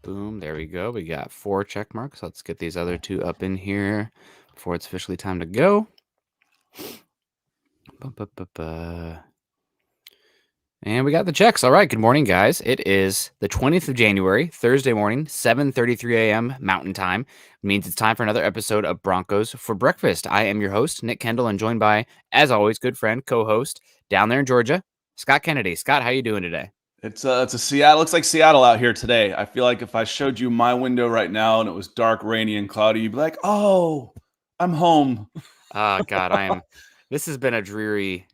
Boom. There we go. We got 4 check marks. Let's get these other 2 up in here before it's officially time to go. And we got the checks. All right. Good morning, guys. It is the 20th of January, Thursday morning, 7:33 a.m. Mountain Time. It means it's time for another episode of Broncos for Breakfast. I am your host, Nick Kendell, and joined by, as always, good friend, co-host down there in Georgia, Scott Kennedy. Scott, how you doing today? It's a Seattle. Looks like Seattle out here today. I feel like if I showed you my window right now and it was dark, rainy, and cloudy, you'd be like, "Oh, I'm home." Oh God, This has been a dreary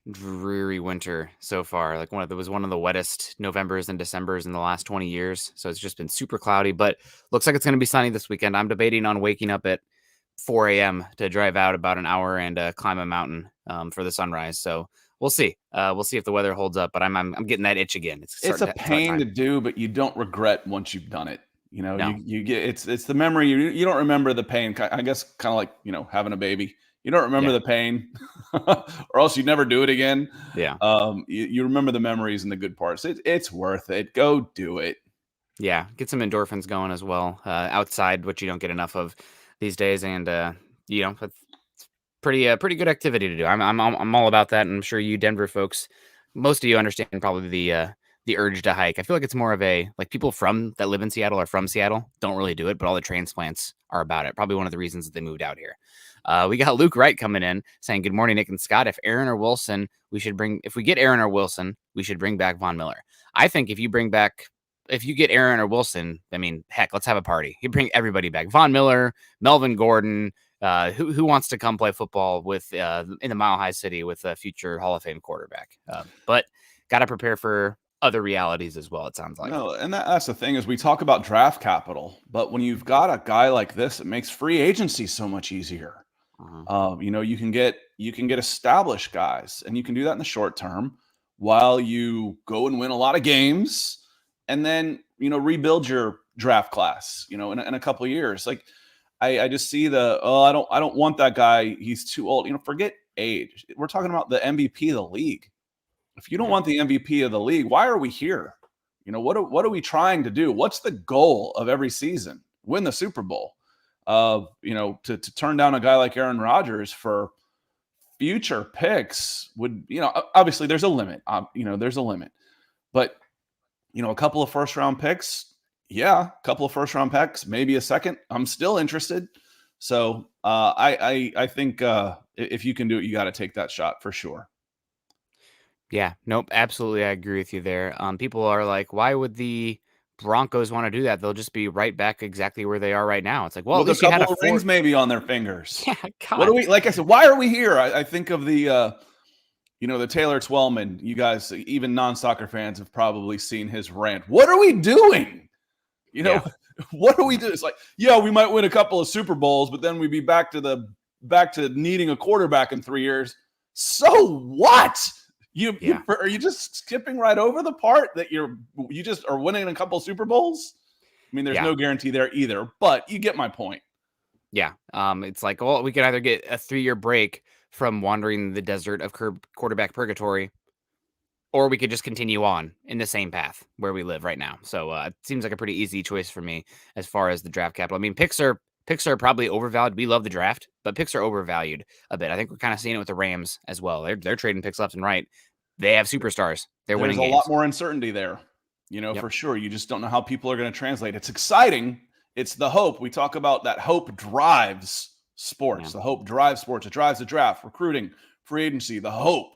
winter so far. Like it was one of the wettest Novembers and Decembers in the last 20 years. So it's just been super cloudy, but looks like it's going to be sunny this weekend. I'm debating on waking up at 4 a.m. to drive out about an hour and climb a mountain for the sunrise. So we'll see. We'll see if the weather holds up. But I'm getting that itch again. It's a pain to do, but you don't regret once you've done it. You know, No. you get it's the memory. You don't remember the pain. I guess kind of like having a baby. You don't remember the pain, or else you never do it again. Yeah. You remember the memories and the good parts. It's worth it. Go do it. Yeah, get some endorphins going as well outside, which you don't get enough of these days, and it's pretty good activity to do. I'm all about that, and I'm sure you Denver folks, most of you understand probably the urge to hike. I feel like it's more of a like people that live in Seattle or from Seattle don't really do it, but all the transplants are about it. Probably one of the reasons that they moved out here. We got Luke Wright coming in saying, "Good morning, Nick and Scott. If we get Aaron or Wilson, we should bring back Von Miller. I think if you get Aaron or Wilson, I mean, heck, let's have a party. You bring everybody back. Von Miller, Melvin Gordon, who wants to come play football with in the Mile High City with a future Hall of Fame quarterback? But got to prepare for other realities as well, it sounds like. No, and that's the thing is we talk about draft capital, but when you've got a guy like this, it makes free agency so much easier. You can get established guys, and you can do that in the short term while you go and win a lot of games, and then rebuild your draft class. In a couple of years. Like I just see I don't want that guy. He's too old. Forget age. We're talking about the MVP of the league. If you don't want the MVP of the league, why are we here? What are we trying to do? What's the goal of every season? Win the Super Bowl. To turn down a guy like Aaron Rodgers for future picks would, obviously there's a limit. There's a limit. But, a couple of first round picks, maybe a second. I'm still interested. So I think if you can do it, you got to take that shot for sure. Yeah, nope, absolutely. I agree with you there. People are like, why would the Broncos want to do that? They'll just be right back exactly where they are right now. It's like, well, at least a couple of rings maybe on their fingers. Yeah, God. What do we, like I said, why are we here? I think of the Taylor Twellman. You guys, even non-soccer fans, have probably seen his rant. What are we doing? What do we do? It's like, we might win a couple of Super Bowls, but then we'd be back to needing a quarterback in 3 years. So what? Are you just skipping right over the part that you just are winning a couple of Super Bowls? I mean, there's no guarantee there either, but you get my point. Yeah. It's like, well, we could either get a 3-year break from wandering the desert of quarterback purgatory, or we could just continue on in the same path where we live right now. So it seems like a pretty easy choice for me as far as the draft capital. I mean, picks are probably overvalued. We love the draft, but picks are overvalued a bit. I think we're kind of seeing it with the Rams as well. They're trading picks left and right. They have superstars. There's winning games. There's a lot more uncertainty there, for sure. You just don't know how people are going to translate. It's exciting. It's the hope. We talk about that hope drives sports. Yeah. The hope drives sports. It drives the draft, recruiting, free agency, the hope.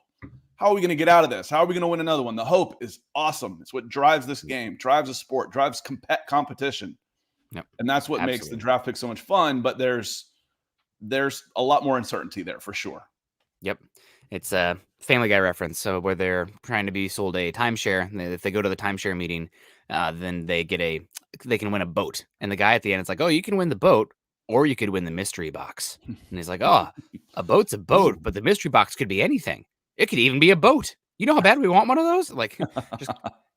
How are we going to get out of this? How are we going to win another one? The hope is awesome. It's what drives this game, drives a sport, drives competition. Yep. And that's what makes the draft pick so much fun. But there's a lot more uncertainty there for sure. Yep. It's a Family Guy reference. So where they're trying to be sold a timeshare, if they go to the timeshare meeting, then they can win a boat. And the guy at the end, it's like, oh, you can win the boat, or you could win the mystery box. And he's like, oh, a boat's a boat, but the mystery box could be anything. It could even be a boat. You know how bad we want one of those? Like, just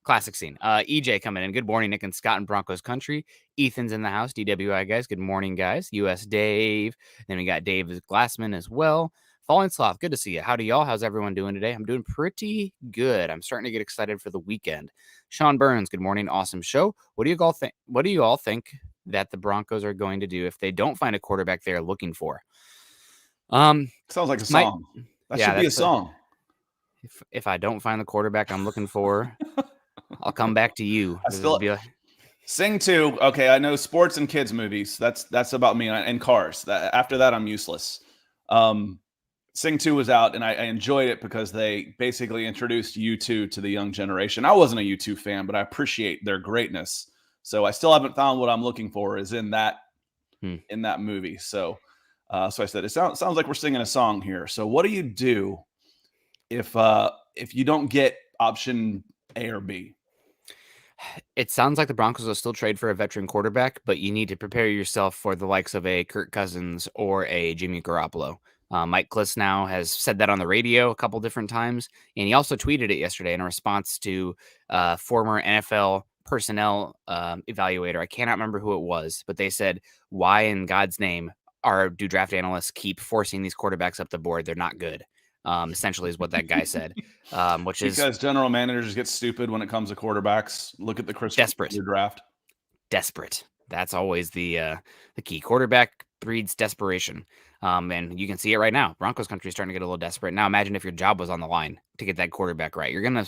classic scene. EJ coming in. Good morning, Nick and Scott in Broncos country. Ethan's in the house. DWI guys. Good morning, guys. US Dave. Then we got Dave Glassman as well. Falling Sloth, good to see you. Howdy, y'all. How's everyone doing today? I'm doing pretty good. I'm starting to get excited for the weekend. Sean Burns, good morning. Awesome show. What do you all think? What do you all think that the Broncos are going to do if they don't find a quarterback they are looking for? Sounds like a song. That should be a song. If I don't find the quarterback I'm looking for, I'll come back to you. Sing 2. Okay, I know sports and kids movies. That's about me, and cars. After that, I'm useless. Sing 2 was out, and I enjoyed it because they basically introduced U2 to the young generation. I wasn't a U2 fan, but I appreciate their greatness. So I still haven't found what I'm looking for is in that movie. So I said it sounds like we're singing a song here. So what do you do if you don't get option A or B? It sounds like the Broncos will still trade for a veteran quarterback, but you need to prepare yourself for the likes of a Kirk Cousins or a Jimmy Garoppolo. Mike Kliss now has said that on the radio a couple different times, and he also tweeted it yesterday in a response to former NFL personnel evaluator. I cannot remember who it was, but they said, why in God's name do draft analysts keep forcing these quarterbacks up the board? They're not good. Essentially is what that guy said, which is because general managers get stupid when it comes to quarterbacks. Look at the Chris draft. Desperate. That's always the key. Quarterback breeds desperation. And you can see it right now. Broncos country is starting to get a little desperate. Now imagine if your job was on the line to get that quarterback right. You're gonna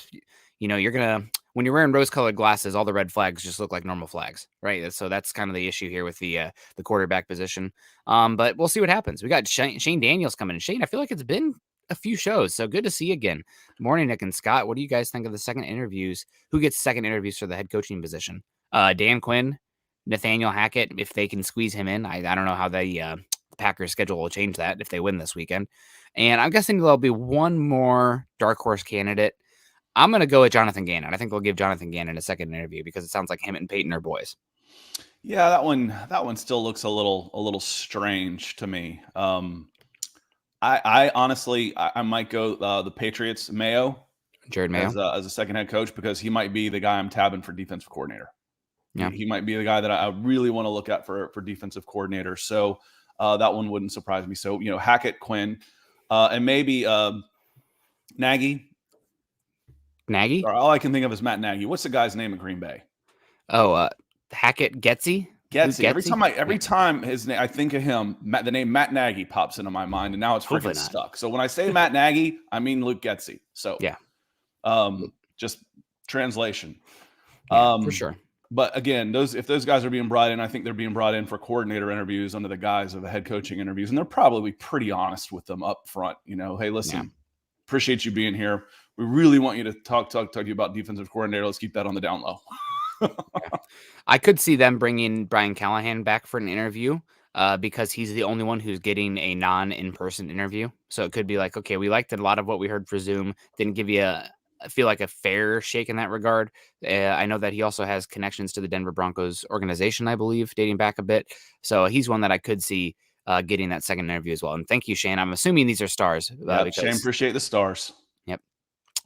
when you're wearing rose-colored glasses, all the red flags just look like normal flags, right? So that's kind of the issue here with the quarterback position. But we'll see what happens. We got Shane Daniels coming in. Shane, I feel like it's been a few shows, so good to see you again. Morning, Nick and Scott. What do you guys think of the second interviews? Who gets second interviews for the head coaching position? Dan Quinn, Nathaniel Hackett, if they can squeeze him in. I don't know how the Packers schedule will change that if they win this weekend. And I'm guessing there'll be one more dark horse candidate. I'm going to go with Jonathan Gannon. I think they'll give Jonathan Gannon a second interview because it sounds like him and Peyton are boys. Yeah, that one still looks a little strange to me. I honestly might go the Patriots, Jared Mayo as a second head coach, because he might be the guy I'm tabbing for defensive coordinator. Yeah, he might be the guy that I really want to look at for defensive coordinator. So that one wouldn't surprise me. So Hackett, Quinn, and maybe Nagy. All I can think of is Matt Nagy. What's the guy's name in Green Bay? Oh, Hackett Getsy. Every time his name, I think of him, the name Matt Nagy pops into my mind, and now it's freaking stuck. So when I say Matt Nagy, I mean Luke Getsy. So yeah, just translation. For sure. But again, if those guys are being brought in, I think they're being brought in for coordinator interviews under the guise of the head coaching interviews, and they're probably pretty honest with them up front. Hey, listen, appreciate you being here. We really want you to talk to you about defensive coordinator. Let's keep that on the down low. I could see them bringing Brian Callahan back for an interview because he's the only one who's getting a non-in-person interview. So it could be like, okay, we liked a lot of what we heard for Zoom. Didn't give you I feel like a fair shake in that regard. I know that he also has connections to the Denver Broncos organization, I believe, dating back a bit. So he's one that I could see getting that second interview as well. And thank you, Shane. I'm assuming these are stars. Shane, appreciate the stars. Yep.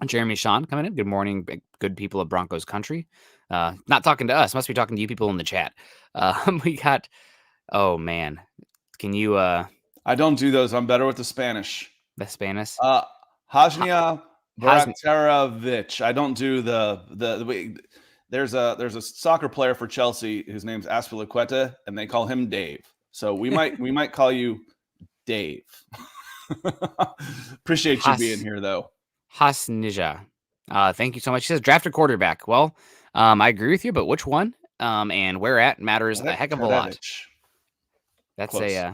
Jeremy Sean coming in. Good morning, good people of Broncos country. Not talking to us. Must be talking to you people in the chat. We got, oh man. Can you I don't do those. I'm better with the Spanish. The Spanish? Hajnia Bratterovich. I don't do the there's a soccer player for Chelsea whose name's Aspilicueta, and they call him Dave. So we might call you Dave. Appreciate you being here though. Hasnija. Thank you so much. She says draft a quarterback. Well, I agree with you, but which one and where at matters a heck of a lot. That's close.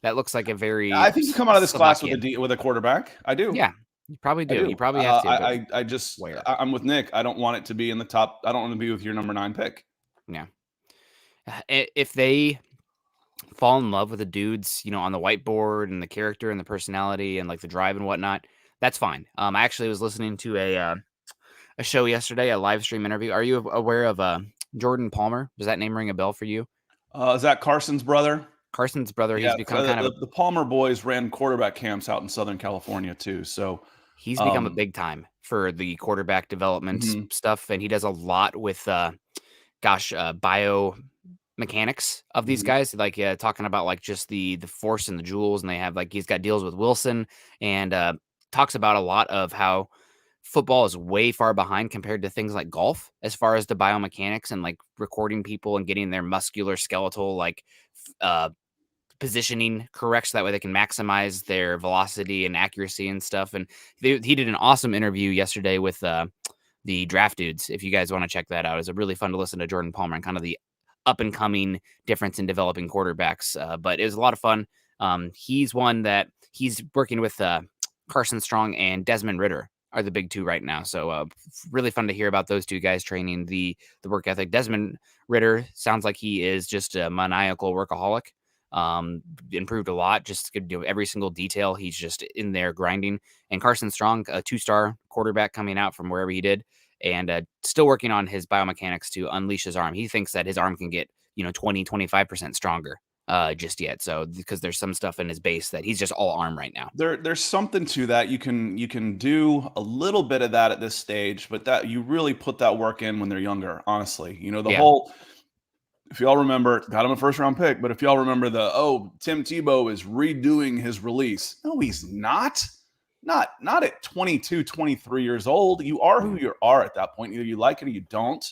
That looks like a very. I think you come out of this class with a quarterback. I do. Yeah, you probably do. You probably have to. I'm with Nick. I don't want it to be in the top. I don't want to be with your number 9 pick. Yeah. If they fall in love with the dudes, on the whiteboard and the character and the personality and like the drive and whatnot, that's fine. I actually was listening to a show yesterday, a live stream interview. Are you aware of Jordan Palmer? Does that name ring a bell for you? Is that Carson's brother? Carson's brother. Yeah, he's become kind of the Palmer boys ran quarterback camps out in Southern California too. So he's become a big time for the quarterback development stuff, and he does a lot with mechanics of these guys, like talking about like just the force and the jewels, and they have like he's got deals with Wilson, and talks about a lot of how football is way far behind compared to things like golf as far as the biomechanics and like recording people and getting their muscular skeletal like positioning correct so that way they can maximize their velocity and accuracy and stuff. And he did an awesome interview yesterday with the draft dudes. If you guys want to check that out, it's a really fun to listen to Jordan Palmer and kind of the up and coming difference in developing quarterbacks. But it was a lot of fun. He's one that he's working with Carson Strong and Desmond Ritter are the big two right now. So really fun to hear about those two guys training the work ethic. Desmond Ritter sounds like he is just a maniacal workaholic. Improved a lot, just every single detail. He's just in there grinding. And Carson Strong, a 2-star quarterback coming out from wherever he did, and still working on his biomechanics to unleash his arm. He thinks that his arm can get 20-25% stronger just yet. So because there's some stuff in his base that he's just all arm right now. There's something to that. You can do a little bit of that at this stage, but that you really put that work in when they're younger. Honestly, whole. If y'all remember, got him a first-round pick, but if y'all remember Tim Tebow is redoing his release. No, he's not. Not at 22, 23 years old. You are who you are at that point. Either you like it or you don't.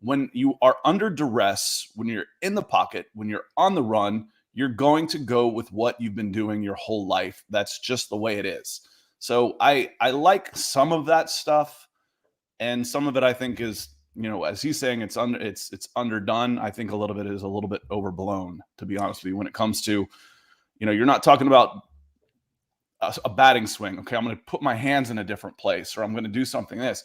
When you are under duress, when you're in the pocket, when you're on the run, you're going to go with what you've been doing your whole life. That's just the way it is. So I like some of that stuff, and some of it I think is, as he's saying, it's underdone. I think a little bit is a little bit overblown, to be honest with you, when it comes to, you're not talking about a batting swing. Okay, I'm going to put my hands in a different place, or I'm going to do something this.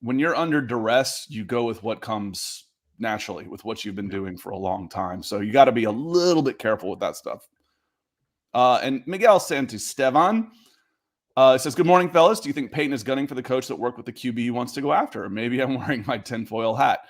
When you're under duress, you go with what comes naturally, with what you've been doing for a long time. So you got to be a little bit careful with that stuff. And Miguel Santisteban says, good morning, fellas. Do you think Peyton is gunning for the coach that worked with the QB he wants to go after? Or maybe I'm wearing my tinfoil hat.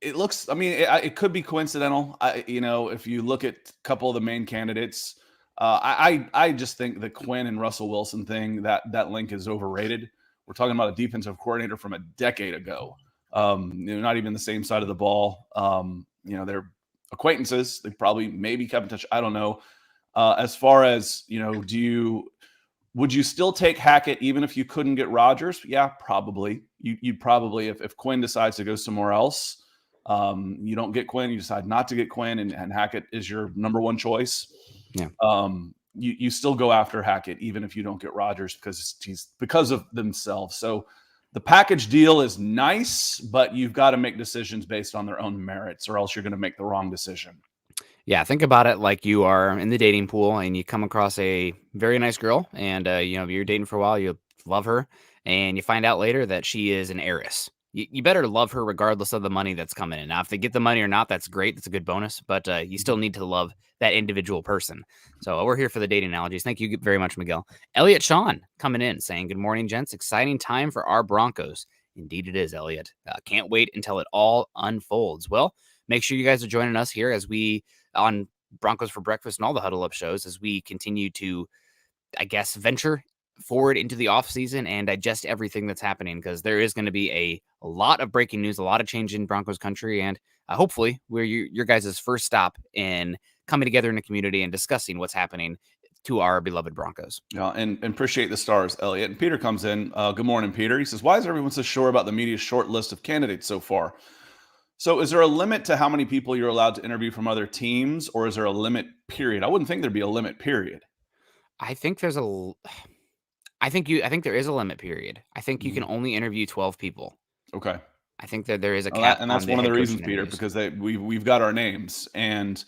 It looks, it could be coincidental. If you look at a couple of the main candidates, I just think the Quinn and Russell Wilson thing, that link is overrated. We're talking about a defensive coordinator from a decade ago. Not even the same side of the ball. They're acquaintances. They maybe kept in touch. I don't know. As far as, would you still take Hackett even if you couldn't get Rodgers? Yeah, probably. You'd probably, if Quinn decides to go somewhere else, you don't get Quinn, you decide not to get Quinn, and Hackett is your number one choice. Yeah. You still go after Hackett even if you don't get Rodgers because of themselves. So the package deal is nice, but you've got to make decisions based on their own merits, or else you're going to make the wrong decision. Yeah, think about it like you are in the dating pool and you come across a very nice girl, and you're dating for a while, you love her, and you find out later that she is an heiress. You better love her regardless of the money that's coming in. Now, if they get the money or not, that's great. That's a good bonus, but you still need to love that individual person. So we're here for the dating analogies. Thank you very much, Miguel. Elliot Sean coming in saying, good morning, gents. Exciting time for our Broncos. Indeed it is, Elliot. Can't wait until it all unfolds. Well, make sure you guys are joining us here as we on Broncos for Breakfast and all the Huddle Up shows as we continue to, I guess, venture forward into the offseason and digest everything that's happening, because there is going to be a lot of breaking news, a lot of change in Broncos country, and hopefully we're your guys' first stop in coming together in a community and discussing what's happening to our beloved Broncos. Yeah, and appreciate the stars, Elliot. And Peter comes in. Good morning, Peter. He says, why is everyone so sure about the media's short list of candidates so far? So is there a limit to how many people you're allowed to interview from other teams, or is there a limit period? I wouldn't think there'd be a limit period. I think there is a limit period. I think you can only interview 12 people. Okay. I think that there is a cap. And that's one of the reasons, Peter, because we've got our names, and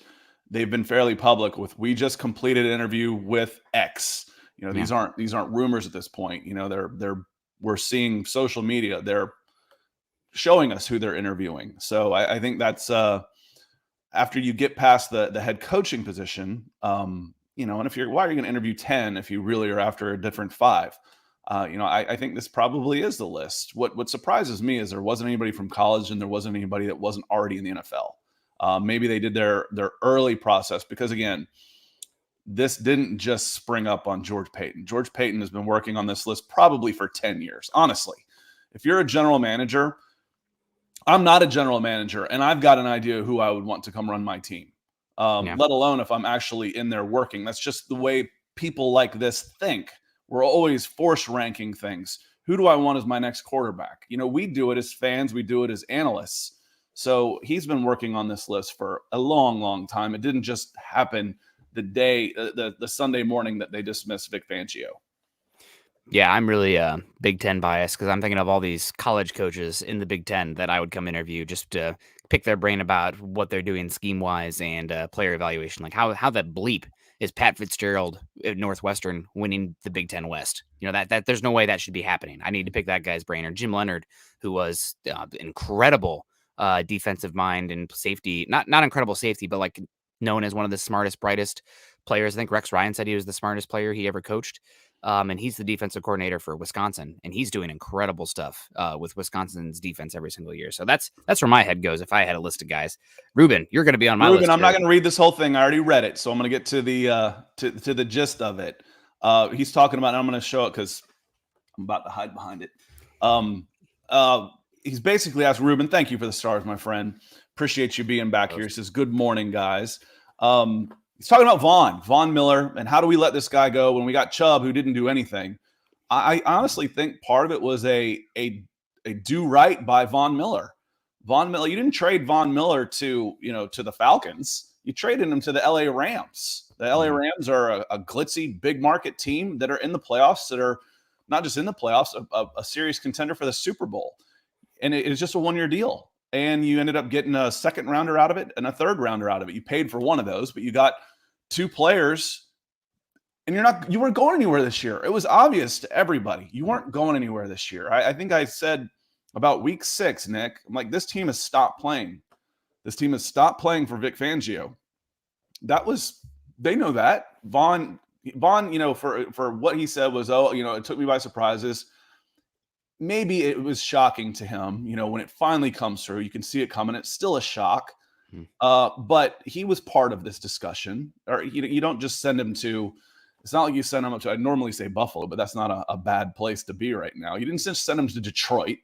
they've been fairly public with, we just completed an interview with X. These aren't rumors at this point. We're seeing social media. They're showing us who they're interviewing. So I think that's after you get past the head coaching position, and why are you going to interview 10 if you really are after a different 5? I think this probably is the list. What surprises me is there wasn't anybody from college, and there wasn't anybody that wasn't already in the NFL. Maybe they did their early process, because again, this didn't just spring up on George Paton. George Paton has been working on this list probably for 10 years. Honestly, if you're a general manager, I'm not a general manager, and I've got an idea who I would want to come run my team, let alone if I'm actually in there working. That's just the way people like this think. We're always force ranking things. Who do I want as my next quarterback? We do it as fans. We do it as analysts. So he's been working on this list for a long, long time. It didn't just happen the Sunday morning that they dismissed Vic Fangio. Yeah, I'm really Big Ten biased because I'm thinking of all these college coaches in the Big Ten that I would come interview just to pick their brain about what they're doing scheme-wise and player evaluation. Like how that bleep is Pat Fitzgerald at Northwestern winning the Big Ten West. That there's no way that should be happening. I need to pick that guy's brain. Or Jim Leonard, who was incredible defensive mind and safety. Not incredible safety, but like known as one of the smartest, brightest players. I think Rex Ryan said he was the smartest player he ever coached. And he's the defensive coordinator for Wisconsin, and he's doing incredible stuff with Wisconsin's defense every single year. So that's where my head goes if I had a list of guys. Ruben, you're going to be on my list. I'm not going to read this whole thing. I already read it, so I'm going to get to the to the gist of it. He's talking about, and I'm going to show it because I'm about to hide behind it. He's basically asked Ruben, thank you for the stars, my friend. Appreciate you being back here. He says, good morning, guys. He's talking about Von Miller, and how do we let this guy go when we got Chubb, who didn't do anything. I honestly think part of it was a do right by Von Miller. Von Miller, you didn't trade Von Miller to the Falcons. You traded him to the LA Rams. The LA Rams are a glitzy, big market team that are in the playoffs, that are not just in the playoffs, a serious contender for the Super Bowl. And it was just a one-year deal. And you ended up getting a second rounder out of it and a third rounder out of it. You paid for one of those, but you got two players, and you weren't going anywhere this year. It was obvious to everybody. You weren't going anywhere this year. I think I said about week 6, Nick, I'm like, this team has stopped playing. This team has stopped playing for Vic Fangio. They know that. Vaughn, for what he said was, it took me by surprises. Maybe it was shocking to him, when it finally comes through. You can see it coming. It's still a shock. But he was part of this discussion. Or you don't just send him to – it's not like you send him up to – I'd normally say Buffalo, but that's not a bad place to be right now. You didn't just send him to Detroit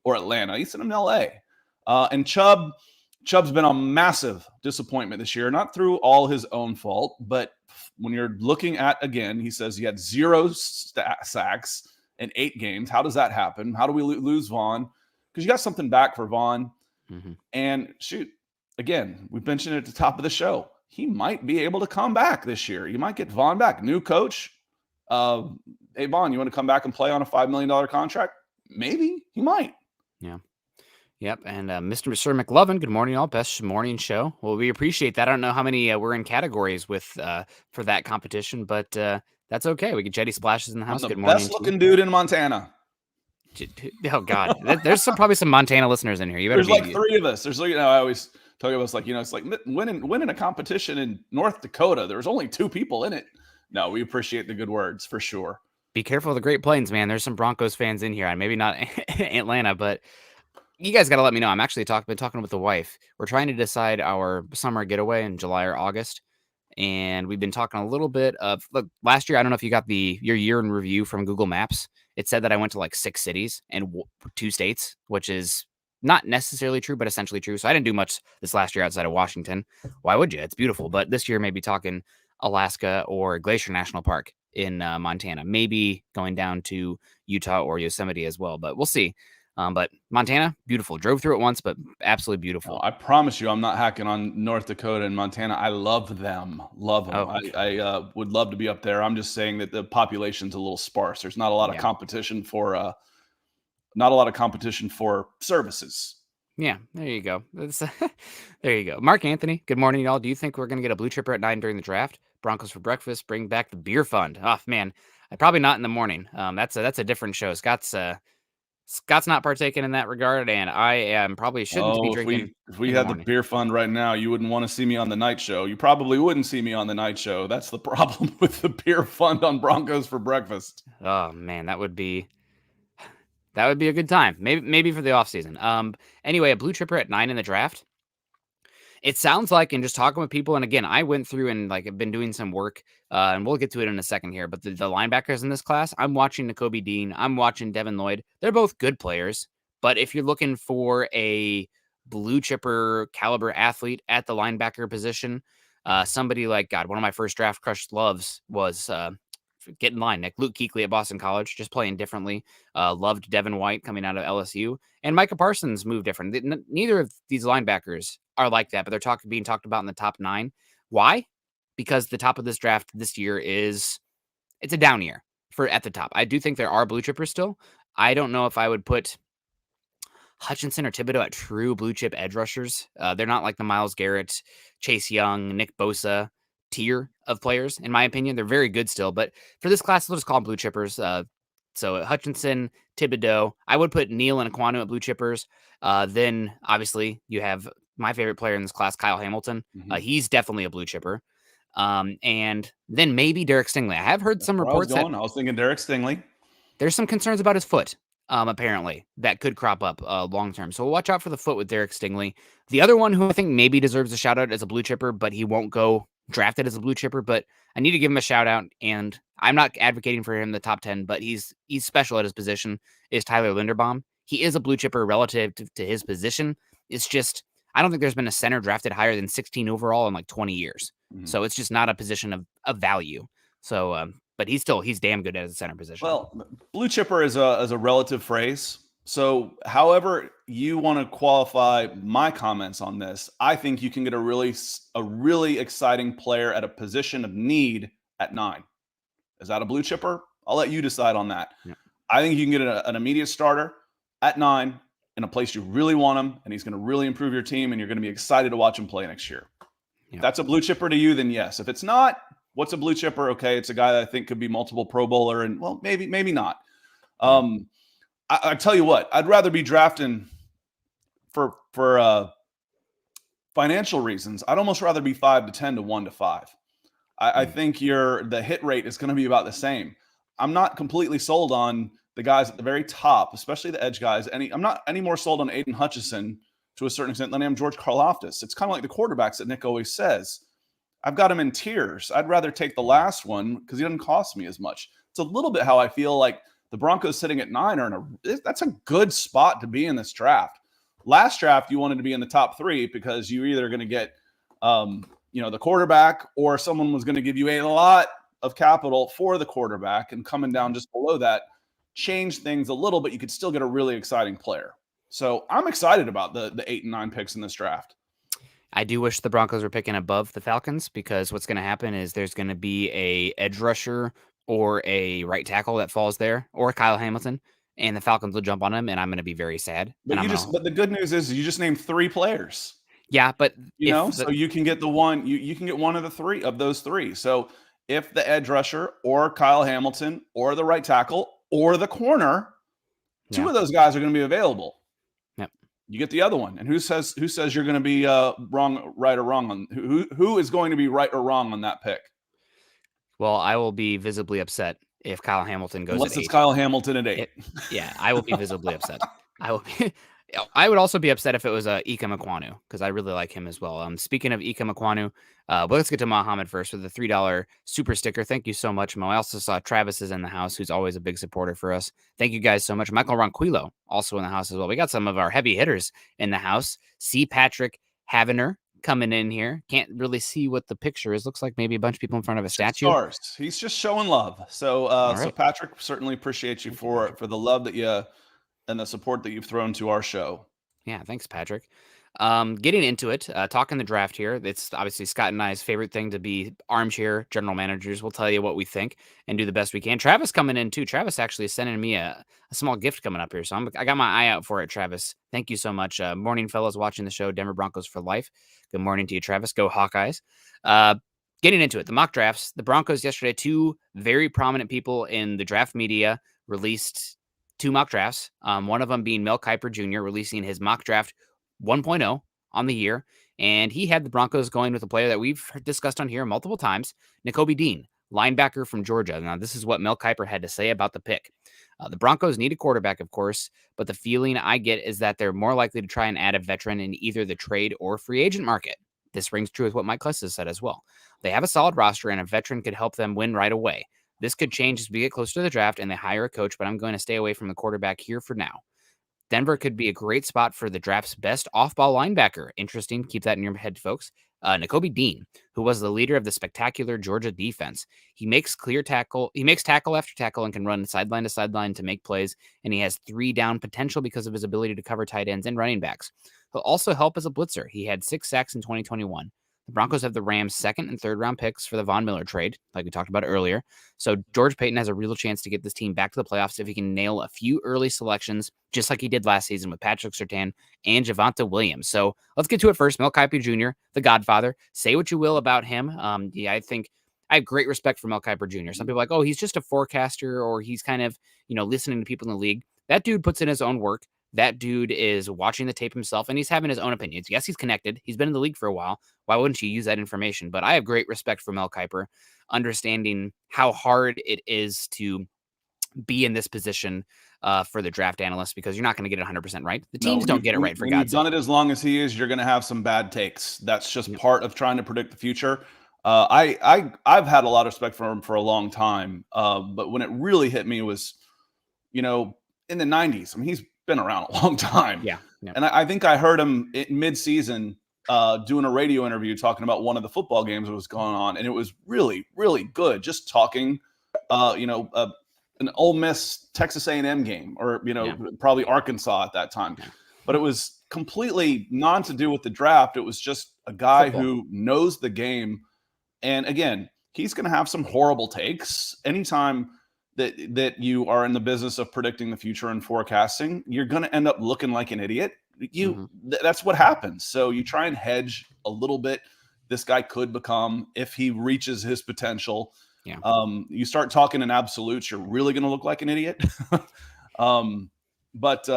or Atlanta. You sent him to L.A. And Chubb's been a massive disappointment this year, not through all his own fault, but when you're looking at, again, he says he had 0 sacks in 8 games. How does that happen? How do we lose Vaughn? Because you got something back for Vaughn. And shoot, again, we mentioned it at the top of the show. He might be able to come back this year. You might get Vaughn back. New coach. Hey, Vaughn, you want to come back and play on a $5 million contract? Maybe. He might. Yeah. Yep. And Mr. McLovin, good morning, all. Best morning show. Well, we appreciate that. I don't know how many we're in categories with for that competition, but that's okay. We get Jetty Splashes in the house. Good morning. Best looking dude in Montana. Oh, God. There's probably some Montana listeners in here. There's like 3 of us. There's I always talk about it's like winning a competition in North Dakota. There's only 2 people in it. No, we appreciate the good words for sure. Be careful of the Great Plains, man. There's some Broncos fans in here. Maybe not Atlanta, but you guys got to let me know. I'm actually been talking with the wife. We're trying to decide our summer getaway in July or August. And we've been talking a little bit of, look, last year, I don't know if you got your year in review from Google Maps. It said that I went to like 6 cities and 2 states, which is not necessarily true, but essentially true. So I didn't do much this last year outside of Washington. Why would you? It's beautiful. But this year, maybe talking Alaska or Glacier National Park in Montana, maybe going down to Utah or Yosemite as well. But we'll see. But Montana, beautiful. Drove through it once, but absolutely beautiful. No, I promise you, I'm not hacking on North Dakota and Montana. I love them. Love them. Oh. I would love to be up there. I'm just saying that the population's a little sparse. There's not a lot of competition for services. Yeah, there you go. There you go. Mark Anthony, good morning, y'all. Do you think we're going to get a blue chipper at 9 during the draft? Broncos for breakfast, bring back the beer fund. Oh, man, probably not in the morning. That's a different show. Scott's not partaking in that regard, and I am probably shouldn't be drinking. If we had the beer fund right now, you wouldn't want to see me on the night show. You probably wouldn't see me on the night show. That's the problem with the beer fund on Broncos for breakfast. Oh, man, that would be a good time. Maybe for the offseason. Anyway, a blue chipper at 9 in the draft. It sounds like, and just talking with people, and again, I went through and have been doing some work, and we'll get to it in a second here, but the linebackers in this class, I'm watching Nakobi Dean, I'm watching Devin Lloyd. They're both good players, But if you're looking for a blue chipper caliber athlete at the linebacker position, somebody like, God, one of my first draft crush loves was get in line, Nick. Luke Kuechly at Boston College, just playing differently. Loved Devin White coming out of LSU. And Micah Parsons moved different. Neither of these linebackers are like that, but they're being talked about in the top 9. Why? Because the top of this draft this year it's a down year for at the top. I do think there are blue chippers still. I don't know if I would put Hutchinson or Thibodeau at true blue chip edge rushers. They're not like the Myles Garrett, Chase Young, Nick Bosa tier of players, in my opinion. They're very good still, but for this class, we'll just call them blue chippers. So Hutchinson, Thibodeau. I would put Neal and Aquanu at blue chippers. Then, obviously, you have my favorite player in this class, Kyle Hamilton. He's definitely a blue chipper. And then maybe Derek Stingley. I have heard some reports I was thinking Derek Stingley. There's some concerns about his foot, apparently, that could crop up long term. So we'll watch out for the foot with Derek Stingley. The other one who I think maybe deserves a shout out as a blue chipper, but he won't go drafted as a blue chipper, but I need to give him a shout out. And I'm not advocating for him in the top 10, but he's special at his position, is Tyler Linderbaum. He is a blue chipper relative to his position. It's just, I don't think there's been a center drafted higher than 16 overall in like 20 years. So it's just not a position of value. So, but he's damn good at the center position. Well, blue chipper is a relative phrase. So however you want to qualify my comments on this, I think you can get a really exciting player at a position of need at 9. Is that a blue chipper? I'll let you decide on that. Yeah. I think you can get an immediate starter at 9 in a place you really want him, and he's going to really improve your team, and you're going to be excited to watch him play next year. Yeah. If that's a blue chipper to you, then yes. If it's not, what's a blue chipper? Okay, it's a guy that I think could be multiple Pro Bowler, and well, maybe not. I tell you what, I'd rather be drafting for financial reasons. I'd almost rather be 5 to 10 to 1 to 5. I think the hit rate is going to be about the same. I'm not completely sold on the guys at the very top, especially the edge guys. I'm not any more sold on Aiden Hutchinson to a certain extent than I am George Karlaftis. It's kind of like the quarterbacks that Nick always says. I've got him in tiers. I'd rather take the last one because he doesn't cost me as much. It's a little bit how I feel like the Broncos sitting at 9 that's a good spot to be in this draft. Last draft, you wanted to be in the top 3 because you were either going to get, the quarterback, or someone was going to give you a lot of capital for the quarterback, and coming down just below that changed things a little, but you could still get a really exciting player. So I'm excited about the 8 and 9 picks in this draft. I do wish the Broncos were picking above the Falcons, because what's going to happen is there's going to be a edge rusher or a right tackle that falls there, or Kyle Hamilton, and the Falcons will jump on him, and I'm going to be very sad. But but the good news is you just named 3 players. Yeah, but so you can get the one. You can get one of the 3 of those 3. So if the edge rusher or Kyle Hamilton or the right tackle or the corner, 2 of those guys are going to be available. Yep. You get the other one, and who says you're going to be right or wrong on who is going to be right or wrong on that pick? Well, I will be visibly upset if Kyle Hamilton goes unless at 8. It's Kyle Hamilton at 8. I will be visibly upset. I would also be upset if it was Ika Ekwonu, because I really like him as well. Speaking of Ika Ekwonu, let's get to Mohammed first with the $3 super sticker. Thank you so much, Mo. I also saw Travis is in the house, who's always a big supporter for us. Thank you guys so much. Michael Ronquillo also in the house as well. We got some of our heavy hitters in the house. C. Patrick Havener coming in here. Can't really see what the picture is. Looks like maybe a bunch of people in front of a statue. Stars. He's just showing love. So, right. So Patrick, certainly appreciate you for the love that you and the support that you've thrown to our show. Yeah, thanks, Patrick. Getting into it, talking the draft here. It's obviously Scott and I's favorite thing to be armchair general managers. We'll tell you what we think and do the best we can. Travis coming in too. Travis actually is sending me a small gift coming up here, so I got my eye out for it, Travis. Thank you so much. Morning, fellas, watching the show. Denver Broncos for life. Good morning to you, Travis. Go Hawkeyes. Getting into it, the mock drafts. The Broncos yesterday, 2 very prominent people in the draft media released 2 mock drafts. One of them being Mel Kiper Jr. releasing his mock draft 1.0 on the year. And he had the Broncos going with a player that we've discussed on here multiple times, Nakobi Dean, linebacker from Georgia. Now, this is what Mel Kiper had to say about the pick. The Broncos need a quarterback, of course, but the feeling I get is that they're more likely to try and add a veteran in either the trade or free agent market. This rings true with what Mike Kless has said as well. They have a solid roster, and a veteran could help them win right away. This could change as we get closer to the draft and they hire a coach, but I'm going to stay away from the quarterback here for now. Denver could be a great spot for the draft's best off-ball linebacker. Interesting. Keep that in your head, folks. Nakobi Dean, who was the leader of the spectacular Georgia defense. He makes tackle after tackle and can run sideline to sideline to make plays, and he has 3 down potential because of his ability to cover tight ends and running backs. He'll also help as a blitzer. He had 6 sacks in 2021. The Broncos have the Rams' second and third round picks for the Von Miller trade, like we talked about earlier. So George Paton has a real chance to get this team back to the playoffs if he can nail a few early selections, just like he did last season with Patrick Surtain and Javonte Williams. So let's get to it first. Mel Kiper Jr., the Godfather. Say what you will about him. I think I have great respect for Mel Kiper Jr. Some people are like, oh, he's just a forecaster, or he's kind of, listening to people in the league. That dude puts in his own work. That dude is watching the tape himself, and he's having his own opinions. Yes, he's connected. He's been in the league for a while. Why wouldn't you use that information? But I have great respect for Mel Kiper, understanding how hard it is to be in this position for the draft analyst, because you're not going to get it 100% right. The teams don't get it right, for God's sake. When you've done it as long as he is, you're going to have some bad takes. That's just part of trying to predict the future. I've had a lot of respect for him for a long time, but when it really hit me was, in the 90s. I mean, he's been around a long time. Yeah. And I think I heard him mid-season doing a radio interview talking about one of the football games that was going on, and it was really, really good. Just talking, an Ole Miss Texas A&M game, or probably Arkansas at that time. Yeah. But it was completely non to do with the draft. It was just a guy who knows the game. And again, he's going to have some horrible takes. Anytime that you are in the business of predicting the future and forecasting, you're going to end up looking like an idiot. That's what happens. So you try and hedge a little bit. This guy could become, if he reaches his potential. Yeah. You start talking in absolutes, you're really going to look like an idiot. But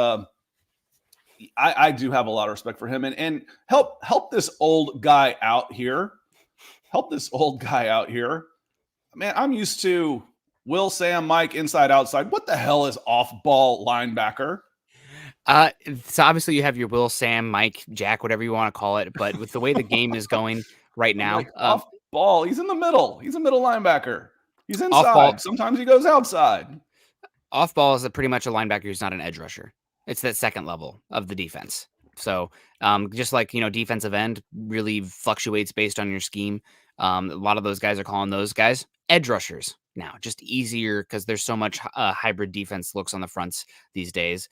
I do have a lot of respect for him, and help this old guy out here. Man, I'm used to Will, Sam, Mike, inside, outside. What the hell is off-ball linebacker? So obviously you have your Will, Sam, Mike, Jack, whatever you want to call it. But with the way the game is going right now, off-ball, he's in the middle. He's a middle linebacker. He's inside. Off-ball. Sometimes he goes outside. Off-ball is pretty much a linebacker who's not an edge rusher. It's that second level of the defense. So just like, defensive end really fluctuates based on your scheme. A lot of those guys are calling those guys edge rushers now, just easier because there's so much hybrid defense looks on the fronts these days.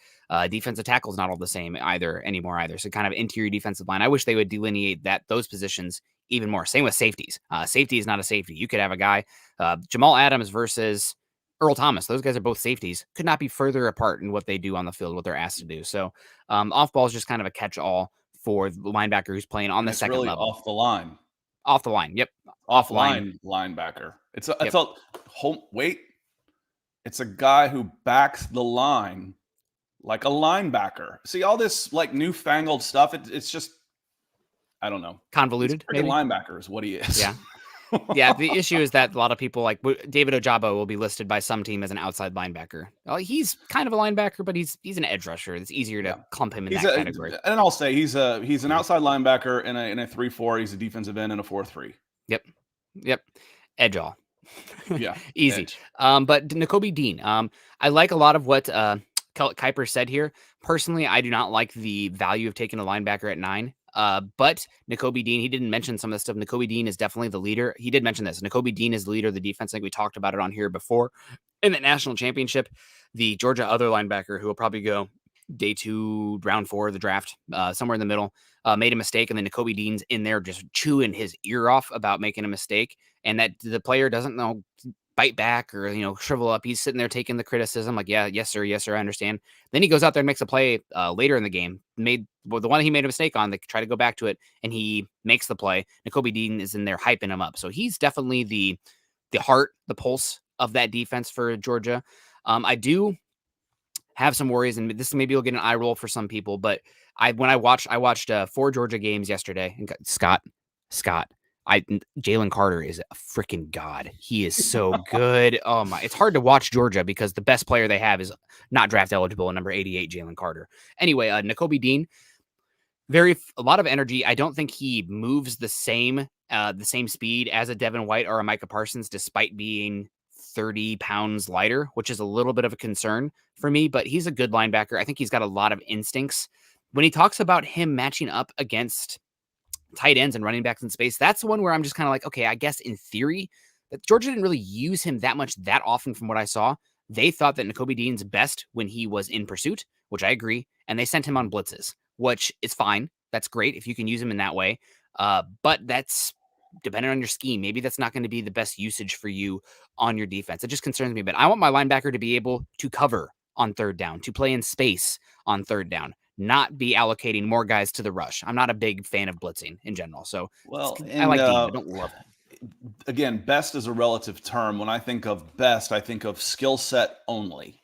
Defensive tackle is not all the same anymore. So kind of interior defensive line. I wish they would delineate those positions even more. Same with safeties. Safety is not a safety. You could have a guy, Jamal Adams versus Earl Thomas. Those guys are both safeties. Could not be further apart in what they do on the field, what they're asked to do. So off ball is just kind of a catch-all for the linebacker who's playing on the second really level. Off the line. Off the line. Yep. Offline linebacker. It's a guy who backs the line like a linebacker. See, all this like newfangled stuff, it's just, I don't know. Convoluted. Maybe linebacker is what he is. Yeah. Yeah, the issue is that a lot of people, like David Ojabo, will be listed by some team as an outside linebacker. Well, he's kind of a linebacker, but he's an edge rusher. It's easier to clump him in that category. And I'll say he's an outside linebacker in a 3-4. He's a defensive end in a 4-3. Yep. Edge all. Yeah. Easy. Edge. But Nakobi Dean, I like a lot of what Kiper said here. Personally, I do not like the value of taking a linebacker at 9. But Nakobi Dean, he didn't mention some of the stuff. Nakobi Dean is definitely the leader. He did mention this. Nakobi Dean is the leader of the defense. I think we talked about it on here before. In the national championship, the Georgia other linebacker, who will probably go day 2, round 4 of the draft, somewhere in the middle, made a mistake. And then Nakobi Dean's in there just chewing his ear off about making a mistake. And that the player doesn't know, bite back or, shrivel up. He's sitting there taking the criticism like, yes, sir, I understand. Then he goes out there and makes a play later in the game, the one he made a mistake on, they try to go back to it, and he makes the play. Nakobi Dean is in there hyping him up. So he's definitely the heart, the pulse of that defense for Georgia. I do have some worries, and this maybe will get an eye roll for some people, but I watched 4 Georgia games yesterday, and Scott, Jalen Carter is a freaking god. He is so good. Oh my! It's hard to watch Georgia because the best player they have is not draft eligible, number 88, Jalen Carter. Anyway, Nakobi Dean, a lot of energy. I don't think he moves the same speed as a Devin White or a Micah Parsons, despite being 30 pounds lighter, which is a little bit of a concern for me, but he's a good linebacker. I think he's got a lot of instincts. When he talks about him matching up against tight ends and running backs in space, that's the one where I'm just kind of like, okay, I guess in theory, that Georgia didn't really use him that much that often from what I saw. They thought that Nakobi Dean's best when he was in pursuit, which I agree, and they sent him on blitzes, which is fine. That's great if you can use him in that way. But that's depending on your scheme. Maybe that's not going to be the best usage for you on your defense. It just concerns me. But I want my linebacker to be able to cover on third down, to play in space on third down, not be allocating more guys to the rush. I'm not a big fan of blitzing in general. So I like Dean. I don't love him. Again, best is a relative term. When I think of best, I think of skill set only.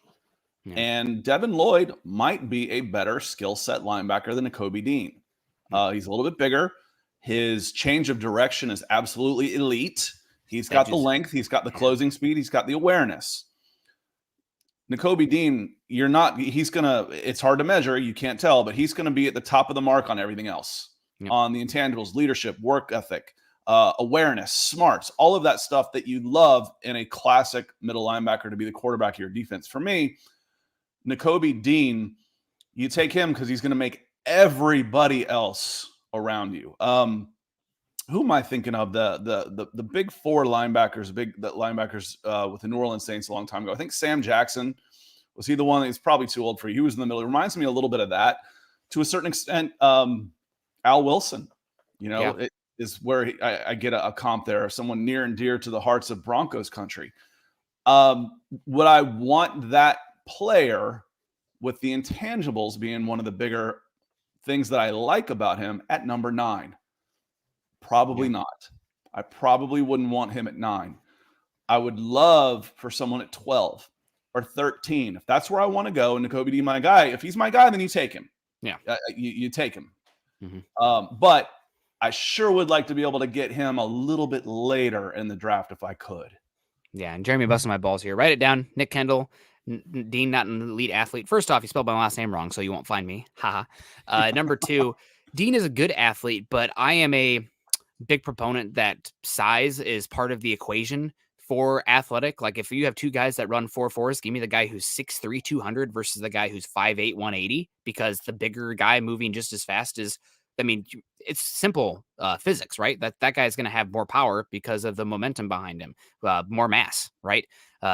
Yeah. And Devin Lloyd might be a better skill set linebacker than Nakobi Dean. He's a little bit bigger. His change of direction is absolutely elite. He's got the length. He's got the closing speed. He's got the awareness. Nakobi Dean, it's hard to measure. You can't tell, but he's going to be at the top of the mark on everything else. Yep. On the intangibles, leadership, work ethic, awareness, smarts, all of that stuff that you love in a classic middle linebacker to be the quarterback of your defense. For me, Nakobi Dean, you take him because he's going to make everybody else around you. Who am I thinking of? The big four linebackers, with the New Orleans Saints a long time ago. I think Sam Jackson, was he the one that's probably too old for you? He was in the middle. It reminds me a little bit of that to a certain extent. Al Wilson, it is where I get a comp there, someone near and dear to the hearts of Broncos country. Would I want that player with the intangibles being one of the bigger things that I like about him at number 9? Probably not. I probably wouldn't want him at 9. I would love for someone at 12 or 13. If that's where I want to go, and Nakobi Dean my guy, if he's my guy, then you take him. Yeah. You take him. Mm-hmm. But I sure would like to be able to get him a little bit later in the draft if I could. Yeah, and Jeremy busting my balls here. Write it down. Nick Kendell. Dean, not an elite athlete. First off, he spelled my last name wrong, so you won't find me. Haha. Number 2, Dean is a good athlete, but I am a big proponent that size is part of the equation for athletic. Like if you have 2 guys that run 4.4s, give me the guy who's 6'3", 200 versus the guy who's 5'8", 180, because the bigger guy moving just as fast is, it's simple physics, right? That guy is going to have more power because of the momentum behind him, more mass, right?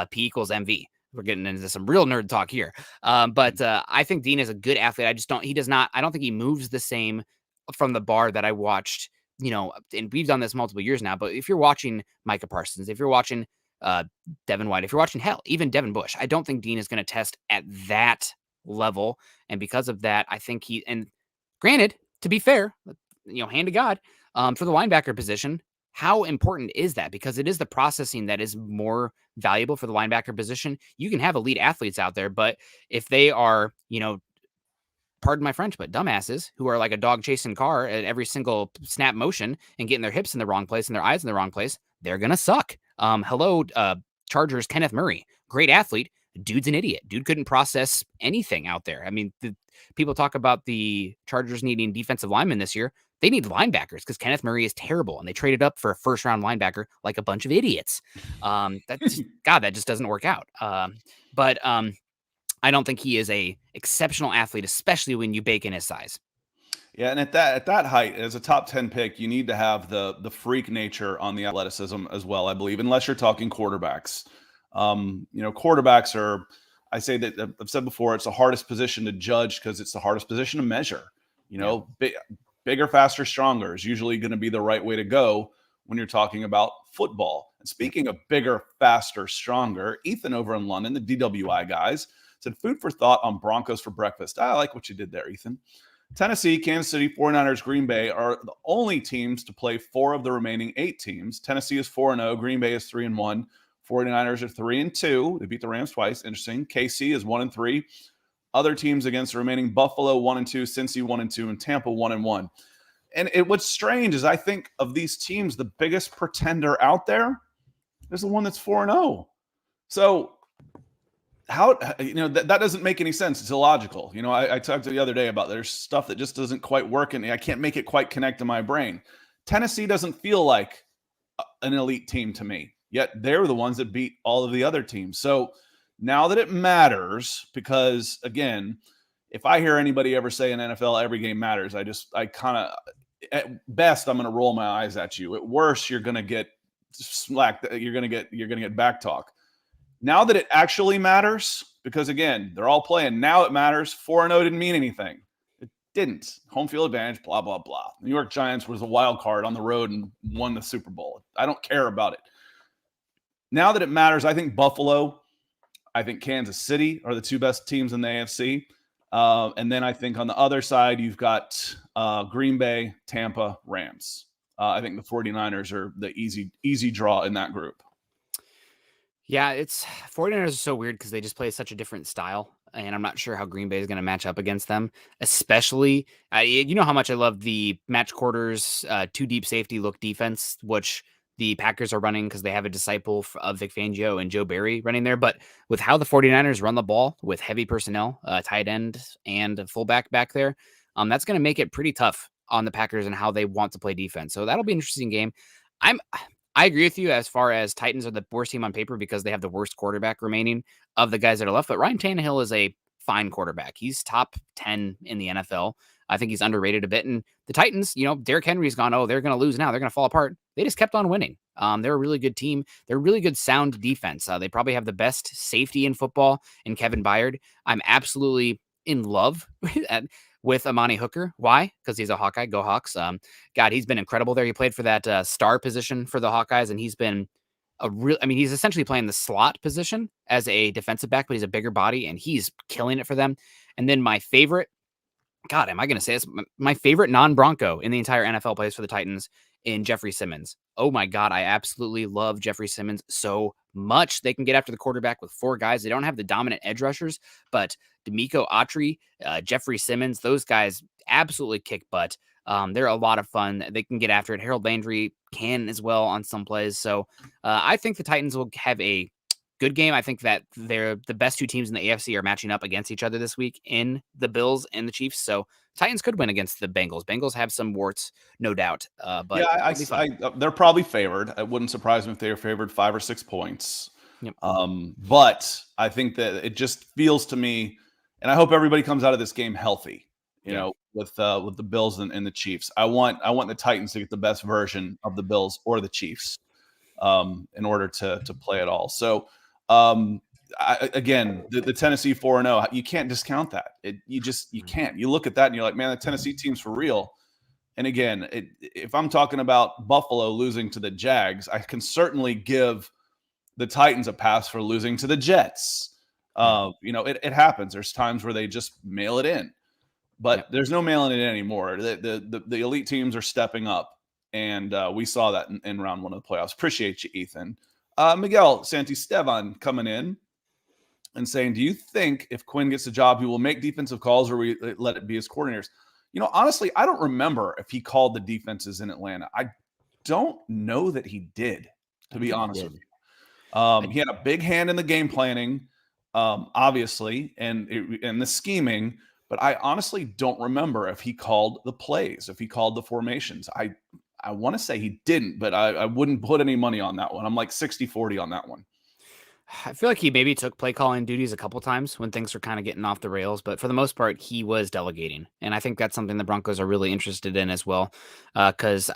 P equals MV. We're getting into some real nerd talk here. But I think Dean is a good athlete. I don't think he moves the same from the bar that I watched, and we've done this multiple years now, but if you're watching Micah Parsons, if you're watching Devin White, if you're watching, hell, even Devin Bush, I don't think Dean is going to test at that level. And because of that, I think and granted, to be fair, hand to God, for the linebacker position, how important is that? Because it is the processing that is more valuable for the linebacker position. You can have elite athletes out there, but if they are, pardon my French, but dumbasses who are like a dog chasing car at every single snap motion and getting their hips in the wrong place and their eyes in the wrong place, they're going to suck. Chargers, Kenneth Murray, great athlete. Dude's an idiot. Dude couldn't process anything out there. People talk about the Chargers needing defensive linemen this year. They need linebackers because Kenneth Murray is terrible, and they traded up for a first-round linebacker like a bunch of idiots. That just doesn't work out. But I don't think he is a exceptional athlete, especially when you bake in his size. Yeah, and at that height, as a top 10 pick, you need to have the freak nature on the athleticism as well, I believe, unless you're talking quarterbacks. Quarterbacks are, I say that I've said before, it's the hardest position to judge because it's the hardest position to measure. Bigger, faster, stronger is usually going to be the right way to go when you're talking about football. And speaking of bigger, faster, stronger, Ethan over in London, the DWI guys, said food for thought on Broncos for breakfast. I like what you did there, Ethan. Tennessee, Kansas City, 49ers, Green Bay are the only teams to play 4 of the remaining 8 teams. Tennessee is 4-0. Green Bay is 3-1. 49ers are 3-2. They beat the Rams twice. Interesting. KC is 1-3. Other teams against the remaining: Buffalo 1-2, Cincy 1-2, and Tampa 1-1. And what's strange is I think of these teams, the biggest pretender out there is the one that's 4-0. So how that doesn't make any sense. It's illogical. I talked the other day about there's stuff that just doesn't quite work, and I can't make it quite connect to my brain. Tennessee doesn't feel like an elite team to me. yet they're the ones that beat all of the other teams. So now that it matters, because again, if I hear anybody ever say in NFL every game matters, I kind of, at best, I'm going to roll my eyes at you. At worst, you're going to get slack. You're going to get back talk. Now that it actually matters, because again, they're all playing. Now it matters. 4-0 didn't mean anything. It didn't. Home field advantage, blah, blah, blah. New York Giants was a wild card on the road and won the Super Bowl. I don't care about it. Now that it matters, I think Buffalo, I think Kansas City are the two best teams in the AFC. And then I think on the other side, you've got Green Bay, Tampa, Rams. I think the 49ers are the easy draw in that group. Yeah, 49ers are so weird because they just play such a different style, and I'm not sure how Green Bay is going to match up against them, especially, you know how much I love the match quarters, two deep safety look defense, which the Packers are running because they have a disciple of Vic Fangio and Joe Barry running there. But with how the 49ers run the ball with heavy personnel, tight end and a fullback back there, that's going to make it pretty tough on the Packers and how they want to play defense. So that'll be an interesting game. I agree with you as far as Titans are the worst team on paper because they have the worst quarterback remaining of the guys that are left. But Ryan Tannehill is a fine quarterback. He's top 10 in the NFL. I think he's underrated a bit. And the Titans, Derrick Henry's gone, oh, they're going to lose now. They're going to fall apart. They just kept on winning. They're a really good team. They're a really good sound defense. They probably have the best safety in football in Kevin Byard. I'm absolutely in love with Amani Hooker. Why? Because he's a Hawkeye. Go Hawks. God, he's been incredible there. He played for that star position for the Hawkeyes, and he's been he's essentially playing the slot position as a defensive back, but he's a bigger body, and he's killing it for them. And then my favorite, God, am I going to say this? My favorite non-Bronco in the entire NFL plays for the Titans in Jeffrey Simmons. Oh my God, I absolutely love Jeffrey Simmons so much. They can get after the quarterback with four guys. They don't have the dominant edge rushers, but D'Amico Autry, Jeffrey Simmons, those guys absolutely kick butt. They're a lot of fun. They can get after it. Harold Landry can as well on some plays. So I think the Titans will have a good game. I think that they're the best two teams in the AFC are matching up against each other this week in the Bills and the Chiefs. So Titans could win against the Bengals. Bengals have some warts, no doubt. But yeah, they're probably favored. It wouldn't surprise me if they were favored 5 or 6 points. Yep. But I think that it just feels to me, and I hope everybody comes out of this game healthy. With the Bills and the Chiefs. I want the Titans to get the best version of the Bills or the Chiefs in order to play it all. So. Again, the Tennessee 4-0, you can't discount that. You can't. You look at that and you're like, man, the Tennessee team's for real. And again, if I'm talking about Buffalo losing to the Jags, I can certainly give the Titans a pass for losing to the Jets. It happens. There's times where they just mail it in, but there's no mailing it in anymore. The elite teams are stepping up, and we saw that in round 1 of the playoffs. Appreciate you, Ethan. Miguel Santisteban coming in and saying, do you think if Quinn gets the job, he will make defensive calls or we let it be his coordinators? Honestly, I don't remember if he called the defenses in Atlanta. I don't know that he did, to be honest with you. He had a big hand in the game planning, obviously, and the scheming, but I honestly don't remember if he called the plays, if he called the formations. I want to say he didn't, but I wouldn't put any money on that one. I'm like 60-40 on that one. I feel like he maybe took play calling duties a couple times when things were kind of getting off the rails, but for the most part, he was delegating. And I think that's something the Broncos are really interested in as well, because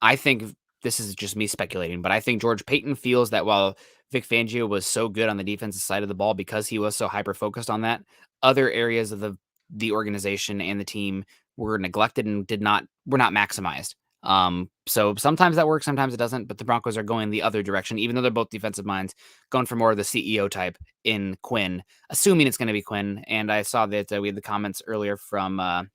I think this is just me speculating, but I think George Payton feels that while Vic Fangio was so good on the defensive side of the ball because he was so hyper-focused on that, other areas of the organization and the team were neglected and were not maximized. So sometimes that works, sometimes it doesn't, but the Broncos are going the other direction, even though they're both defensive minds, going for more of the CEO type in Quinn, assuming it's going to be Quinn. And I saw that we had the comments earlier from,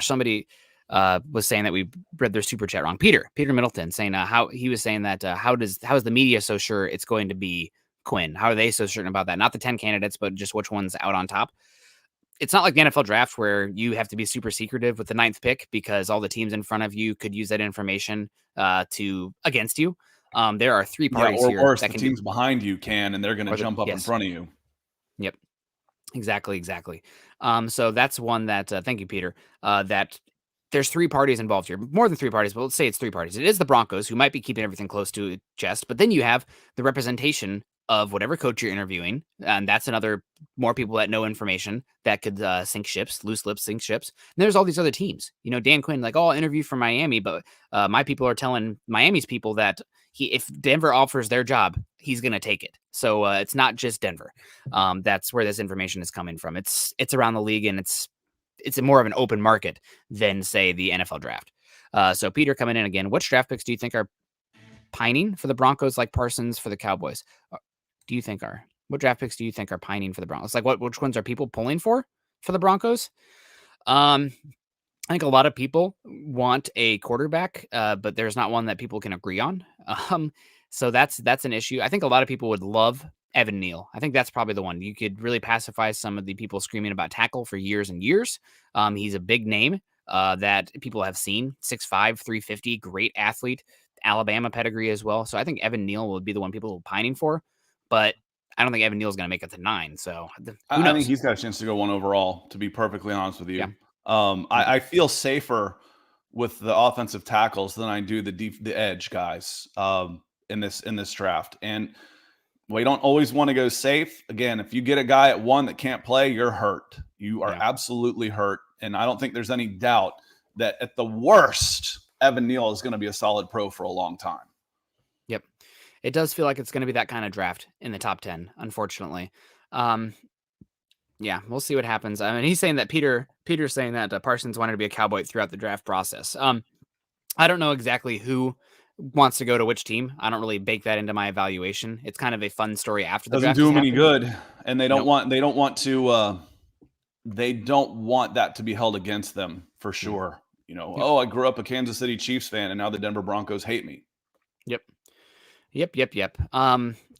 somebody was saying that we read their super chat wrong. Peter Middleton saying how he was saying that how is the media so sure it's going to be Quinn? How are they so certain about that? Not the 10 candidates, but just which one's out on top. It's not like the NFL draft where you have to be super secretive with the 9th pick because all the teams in front of you could use that information against you. There are 3 parties here. Or the teams behind you can, and they're going to jump up in front of you. Yep. Exactly. So that's one that, thank you, Peter, that there's three parties involved here, more than three parties, but let's say it's three parties. It is the Broncos, who might be keeping everything close to the chest, but then you have the representation of whatever coach you're interviewing, and that's another more people that know information that could sink ships, loose lips sink ships. And there's all these other teams. Dan Quinn, like, oh, I'll interview for Miami, but my people are telling Miami's people that if Denver offers their job, he's going to take it. So it's not just Denver. That's where this information is coming from. It's around the league, and it's more of an open market than, say, the NFL draft. So Peter coming in again. Which draft picks do you think are pining for the Broncos, like Parsons for the Cowboys? What draft picks do you think are pining for the Broncos? Like, which ones are people pulling for the Broncos? I think a lot of people want a quarterback, but there's not one that people can agree on. So that's an issue. I think a lot of people would love Evan Neal. I think that's probably the one. You could really pacify some of the people screaming about tackle for years and years. He's a big name that people have seen. 6'5", 350, great athlete, Alabama pedigree as well. So I think Evan Neal would be the one people are pining for, but I don't think Evan Neal is going to make it to 9. So I think he's got a chance to go 1 overall, to be perfectly honest with you. Yeah. I feel safer with the offensive tackles than I do the edge guys in this draft. And we don't always want to go safe. Again, if you get a guy at 1 that can't play, you're hurt. You are absolutely hurt. And I don't think there's any doubt that at the worst, Evan Neal is going to be a solid pro for a long time. Yep. It does feel like it's going to be that kind of draft in the top 10, unfortunately. Yeah, we'll see what happens. I mean, he's saying that Peter's saying that Parsons wanted to be a Cowboy throughout the draft process. I don't know exactly who wants to go to which team. I don't really bake that into my evaluation. It's kind of a fun story after the draft. Doesn't do them any good, and they don't want that to be held against them for sure. I grew up a Kansas City Chiefs fan, and now the Denver Broncos hate me. Yep.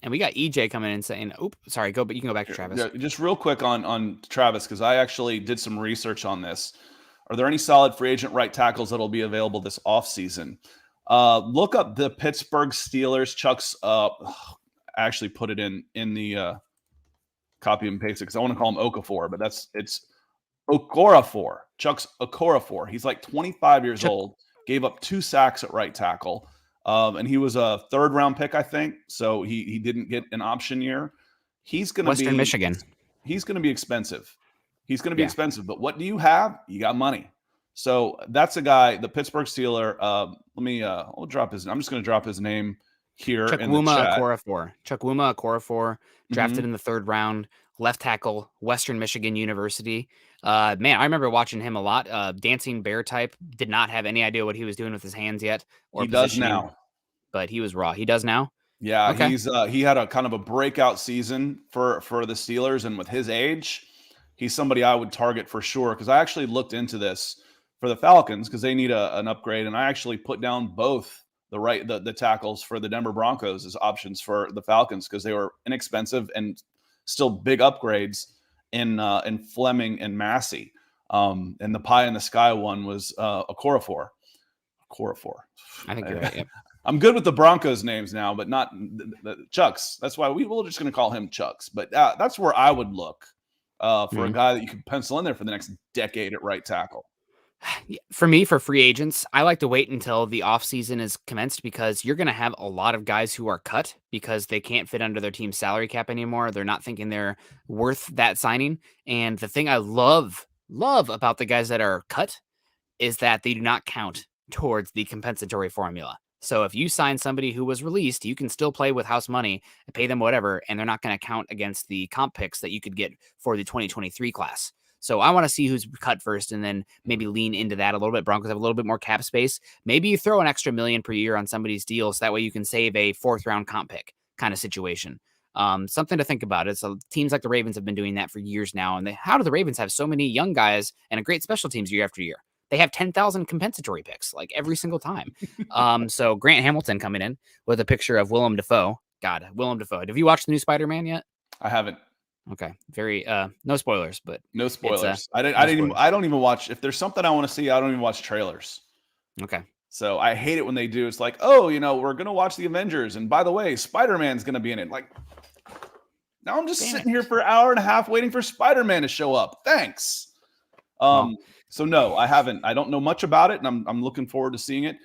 And we got EJ coming in saying, sorry, but you can go back to Travis. Yeah, just real quick on Travis, because I actually did some research on this. Are there any solid free agent right tackles that'll be available this offseason? Look up the Pittsburgh Steelers. Chuck's actually put it in the copy and paste it because I want to call him Okafor, but it's Okorafor. Chuck's Okorafor. He's like 25 years old, gave up 2 sacks at right tackle. And he was a 3rd-round pick, I think. So he didn't get an option year. He's going to be Western Michigan. He's going to be expensive. Expensive. But what do you have? You got money. So that's a guy, the Pittsburgh Steeler. I'll drop his. I'm just going to drop his name here in the chat. Chukwuma Okorafor, drafted in the 3rd round, left tackle, Western Michigan University. Man, I remember watching him a lot. Dancing bear type, did not have any idea what he was doing with his hands yet. He does now, but he was raw. He does now. Yeah, okay. He had a kind of a breakout season for the Steelers, and with his age, he's somebody I would target for sure. Because I actually looked into this for the Falcons because they need an upgrade, and I actually put down both the tackles for the Denver Broncos as options for the Falcons because they were inexpensive and still big upgrades in Fleming and Massey. And the pie in the sky one was Okorafor. I think you're right. Yep. I'm good with the Broncos names now, but not the Chucks. That's why we're just going to call him Chucks. But that's where I would look for a guy that you could pencil in there for the next decade at right tackle. For me, for free agents, I like to wait until the offseason is commenced because you're going to have a lot of guys who are cut because they can't fit under their team's salary cap anymore. They're not thinking they're worth that signing. And the thing I love about the guys that are cut is that they do not count towards the compensatory formula. So if you sign somebody who was released, you can still play with house money and pay them whatever, and they're not going to count against the comp picks that you could get for the 2023 class. So I want to see who's cut first and then maybe lean into that a little bit. Broncos have a little bit more cap space. Maybe you throw an extra $1 million per year on somebody's deal so that way you can save a 4th-round comp pick kind of situation. Something to think about. Teams like the Ravens have been doing that for years now. And how do the Ravens have so many young guys and a great special teams year after year? They have 10,000 compensatory picks like every single time. So Grant Hamilton coming in with a picture of Willem Dafoe. God, Willem Dafoe. Have you watched the new Spider-Man yet? I haven't. Okay. Very no spoilers, but no spoilers. I don't even watch. If there's something I want to see, I don't even watch trailers. Okay. So I hate it when they do. It's like, oh, we're gonna watch the Avengers, and by the way, Spider-Man's gonna be in it. Like, now I'm just sitting here for an hour and a half waiting for Spider-Man to show up. Thanks. So no, I haven't. I don't know much about it, and I'm looking forward to seeing it.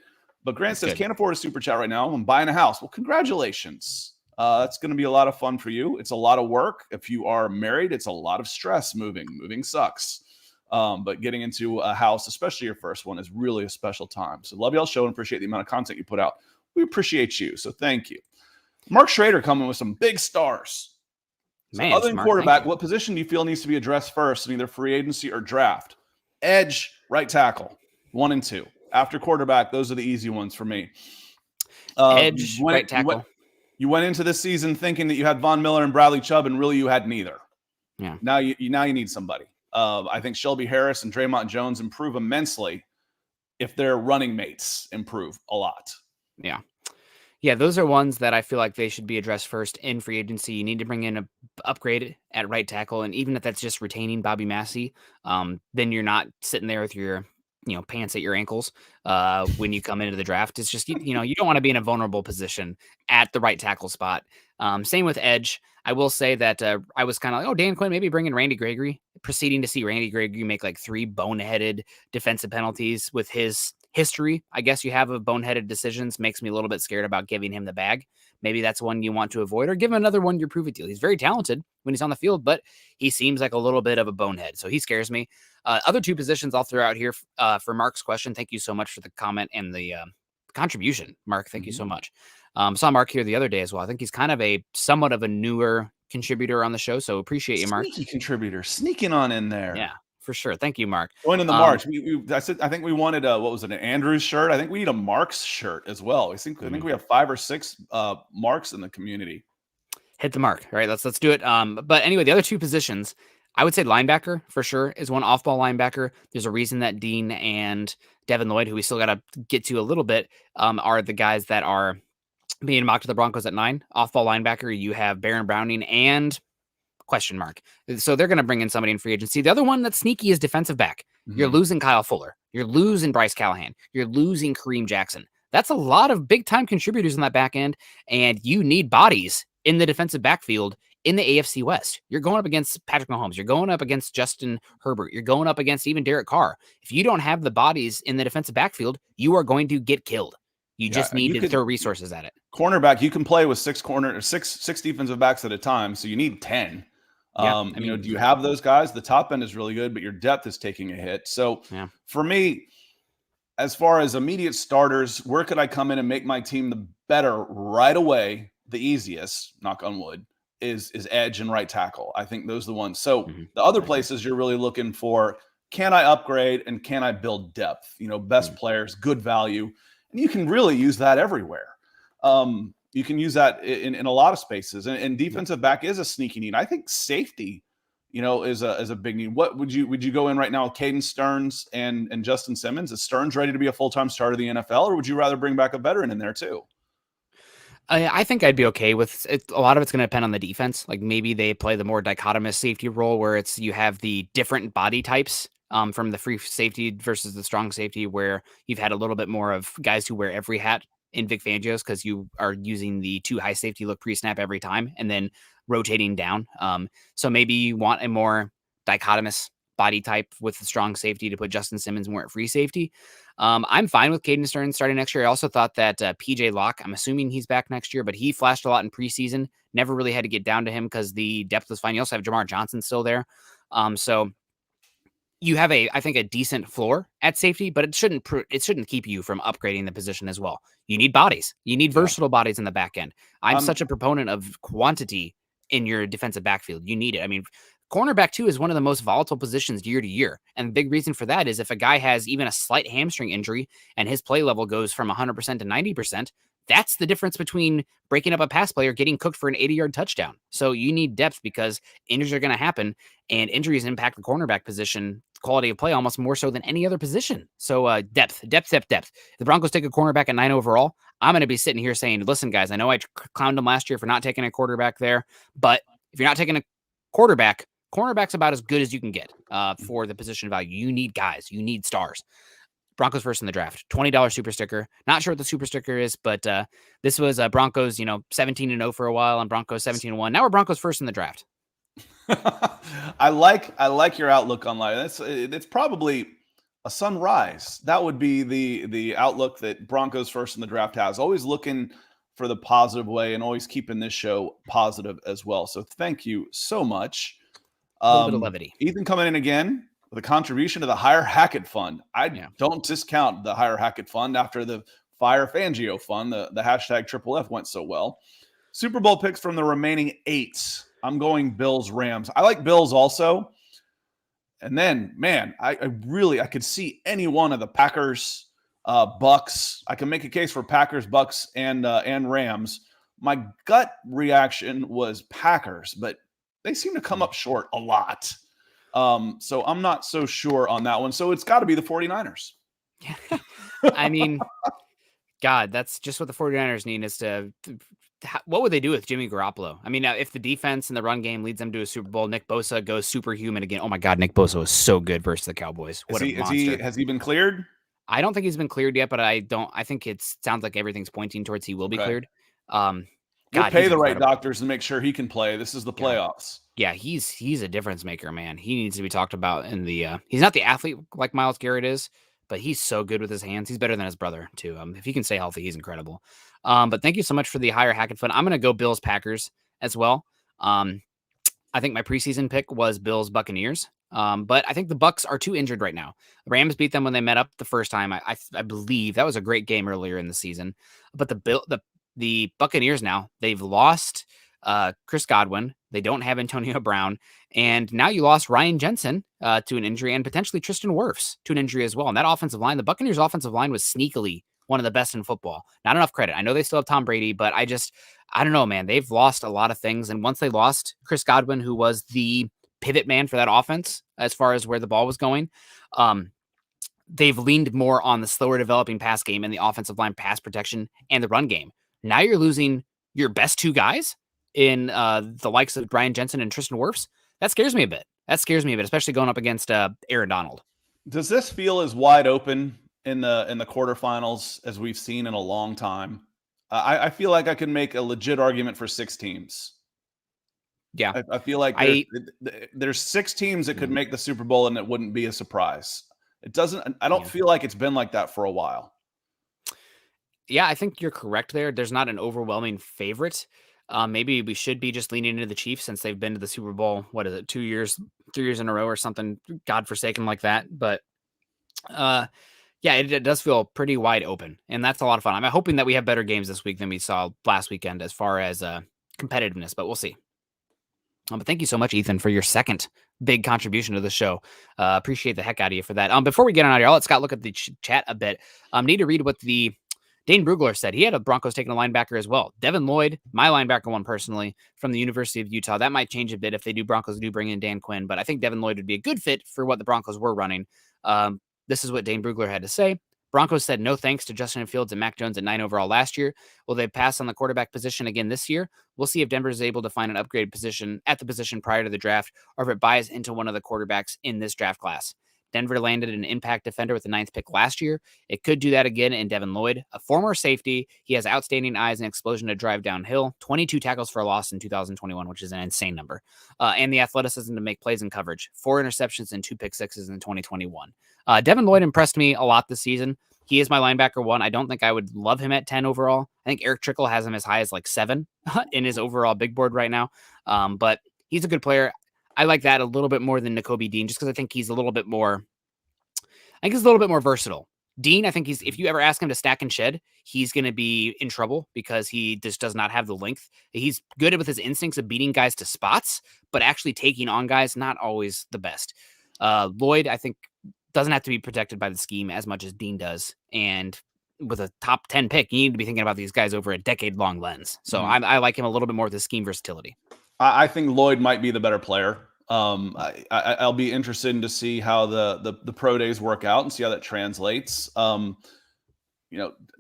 But Grant says, can't afford a super chat right now. I'm buying a house. Well, congratulations. That's going to be a lot of fun for you. It's a lot of work. If you are married, it's a lot of stress moving. Moving sucks. But getting into a house, especially your first one, is really a special time. So love y'all show and appreciate the amount of content you put out. We appreciate you. So thank you. Mark Schrader coming with some big stars. So other than quarterback, what position do you feel needs to be addressed first in either free agency or draft? Edge, right tackle, 1 and 2. After quarterback, those are the easy ones for me. Edge, right tackle. You went into this season thinking that you had Von Miller and Bradley Chubb, and really you had neither. Yeah. Now you need somebody. I think Shelby Harris and Draymond Jones improve immensely if their running mates improve a lot. Yeah. Yeah, those are ones that I feel like they should be addressed first in free agency. You need to bring in an upgrade at right tackle, and even if that's just retaining Bobby Massey, then you're not sitting there with your pants at your ankles when you come into the draft. It's just you don't want to be in a vulnerable position at the right tackle spot. Same with edge. I will say that I was kind of like, oh, Dan Quinn, maybe bring in Randy Gregory. Proceeding to see Randy Gregory make like 3 boneheaded defensive penalties with his history, I guess, you have of boneheaded decisions makes me a little bit scared about giving him the bag. Maybe that's one you want to avoid, or give him another one-year prove-it deal. He's very talented when he's on the field, but he seems like a little bit of a bonehead, so he scares me. Other 2 positions I'll throw out here for Mark's question. Thank you so much for the comment and the contribution, Mark. Thank you so much. Saw Mark here the other day as well. I think he's kind of somewhat of a newer contributor on the show, so appreciate you, Mark. Sneaky contributor, sneaking on in there. Yeah. For sure. Thank you, Mark. Joining the Marks. I think we wanted what was it, an Andrews shirt? I think we need a Marks shirt as well. I think we have 5 or 6 Marks in the community. Hit the mark. All right, let's do it. But anyway, the other 2 positions, I would say linebacker for sure is one, off-ball linebacker. There's a reason that Dean and Devin Lloyd, who we still got to get to a little bit, are the guys that are being mocked to the Broncos at 9. Off-ball linebacker, you have Baron Browning and question mark. So they're going to bring in somebody in free agency. The other one that's sneaky is defensive back. Mm-hmm. You're losing Kyle Fuller. You're losing Bryce Callahan. You're losing Kareem Jackson. That's a lot of big-time contributors in that back end, and you need bodies in the defensive backfield in the AFC West. You're going up against Patrick Mahomes. You're going up against Justin Herbert. You're going up against even Derek Carr. If you don't have the bodies in the defensive backfield, you are going to get killed. You just need to throw resources at it. Cornerback, you can play with 6 defensive backs at a time, so you need 10. Do you have those guys? The top end is really good, but your depth is taking a hit. So for me, as far as immediate starters, where could I come in and make my team the better right away? The easiest, knock on wood, is edge and right tackle. I think those are the ones. So the other places you're really looking for, can I upgrade and can I build depth? Best players, good value. And you can really use that everywhere. You can use that in a lot of spaces, and defensive back is a sneaky need. I think safety, is a big need. What would you go in right now with Caden Stearns and Justin Simmons? Is Stearns ready to be a full-time starter of the NFL, or would you rather bring back a veteran in there too? I think I'd be okay with it. A lot of it's going to depend on the defense. Like maybe they play the more dichotomous safety role where you have the different body types from the free safety versus the strong safety, where you've had a little bit more of guys who wear every hat in Vic Fangio's, because you are using the 2 high safety look pre-snap every time and then rotating down. So maybe you want a more dichotomous body type with the strong safety to put Justin Simmons more at free safety. I'm fine with Caden Stearns starting next year. I also thought that PJ Locke, I'm assuming he's back next year, but he flashed a lot in preseason. Never really had to get down to him because the depth was fine. You also have Jamar Johnson still there. So you have I think a decent floor at safety, but it shouldn't keep you from upgrading the position as well. You need bodies. You need versatile bodies in the back end. I'm such a proponent of quantity in your defensive backfield. You need it. I mean, cornerback too is one of the most volatile positions year to year. And the big reason for that is if a guy has even a slight hamstring injury and his play level goes from 100% to 90%, that's the difference between breaking up a pass play or getting cooked for an 80-yard touchdown. So you need depth because injuries are going to happen, and injuries impact the cornerback position quality of play almost more so than any other position. So depth. If the Broncos take a cornerback at 9 overall, I'm going to be sitting here saying, listen, guys, I know I clowned them last year for not taking a quarterback there, but if you're not taking a quarterback, cornerback's about as good as you can get for the position value. You need guys. You need stars. Broncos first in the draft, $20 super sticker. Not sure what the super sticker is, but this was Broncos, 17-0 for a while, and Broncos 17-1. Now we're Broncos first in the draft. I like your outlook on life. It's probably a sunrise. That would be the outlook that Broncos First in the Draft has. Always looking for the positive way and always keeping this show positive as well. So thank you so much. A little bit of levity. Ethan coming in again with a contribution to the Hire Hackett Fund. I don't discount the Hire Hackett Fund after the Fire Fangio Fund. The hashtag Triple F went so well. Super Bowl picks from the remaining 8. I'm going Bills, Rams. I like Bills also. And then, man, I could see any one of the Packers, Bucks. I can make a case for Packers, Bucks, and Rams. My gut reaction was Packers, but they seem to come up short a lot. So I'm not so sure on that one. So it's got to be the 49ers. I mean, God, that's just what the 49ers need is what would they do with Jimmy Garoppolo? I mean, if the defense and the run game leads them to a Super Bowl, Nick Bosa goes superhuman again. Oh my God, Nick Bosa was so good versus the Cowboys. What a monster. Has he been cleared? I don't think he's been cleared yet, but I think it sounds like everything's pointing towards he will be cleared. God, we'll pay the right doctors and make sure he can play. This is the playoffs. Yeah, he's a difference maker, man. He needs to be talked about in the he's not the athlete like Myles Garrett is, but he's so good with his hands. He's better than his brother, too. If he can stay healthy, he's incredible. But thank you so much for the Hire Hackett Fund. I'm going to go Bills Packers as well. I think my preseason pick was Bills Buccaneers. But I think the Bucks are too injured right now. The Rams beat them when they met up the first time. I believe that was a great game earlier in the season. But the Buccaneers now, they've lost Chris Godwin. They don't have Antonio Brown. And now you lost Ryan Jensen to an injury and potentially Tristan Wirfs to an injury as well. And that offensive line, the Buccaneers offensive line was sneakily one of the best in football. Not enough credit. I know they still have Tom Brady, but I don't know, man. They've lost a lot of things. And once they lost Chris Godwin, who was the pivot man for that offense as far as where the ball was going, they've leaned more on the slower developing pass game and the offensive line pass protection and the run game. Now you're losing your best 2 guys in the likes of Brian Jensen and Tristan Wirfs. That scares me a bit. Especially going up against Aaron Donald. Does this feel as wide open in the quarterfinals as we've seen in a long time? I feel like I can make a legit argument for 6 teams. Yeah. I feel like there's 6 teams that could make the Super Bowl and it wouldn't be a surprise. I don't feel like it's been like that for a while. Yeah, I think you're correct there. There's not an overwhelming favorite. Maybe we should be just leaning into the Chiefs since they've been to the Super Bowl. What is it? 2 years, 3 years in a row or something godforsaken like that. But yeah, it does feel pretty wide open, and that's a lot of fun. I'm hoping that we have better games this week than we saw last weekend as far as competitiveness, but we'll see. But thank you so much, Ethan, for your second big contribution to the show. Appreciate the heck out of you for that. Before we get on out here, I'll let Scott look at the chat a bit. Need to read what the Dane Brugler said. He had a Broncos taking a linebacker as well. Devin Lloyd, my linebacker one personally, from the University of Utah. That might change a bit if Broncos do bring in Dan Quinn, but I think Devin Lloyd would be a good fit for what the Broncos were running. This is what Dane Brugler had to say. Broncos said no thanks to Justin Fields and Mac Jones at 9 overall last year. Will they pass on the quarterback position again this year? We'll see if Denver is able to find an upgraded position at the position prior to the draft, or if it buys into one of the quarterbacks in this draft class. Denver landed an impact defender with the 9th pick last year. It could do that again in Devin Lloyd, a former safety. He has outstanding eyes and explosion to drive downhill, 22 tackles for a loss in 2021, which is an insane number, and the athleticism to make plays in coverage, 4 interceptions and 2 pick sixes in 2021. Devin Lloyd impressed me a lot this season. He is my linebacker 1. I don't think I would love him at 10 overall. I think Eric Trickle has him as high as like 7 in his overall big board right now. But he's a good player. I like that a little bit more than Nakobi Dean, just because I think he's a little bit more versatile. Dean, I think if you ever ask him to stack and shed, he's going to be in trouble because he just does not have the length. He's good with his instincts of beating guys to spots, but actually taking on guys, not always the best. Lloyd, I think, doesn't have to be protected by the scheme as much as Dean does. And with a top 10 pick, you need to be thinking about these guys over a decade-long lens. So I like him a little bit more with his scheme versatility. I think Lloyd might be the better player. I'll be interested to see how the pro days work out and see how that translates. No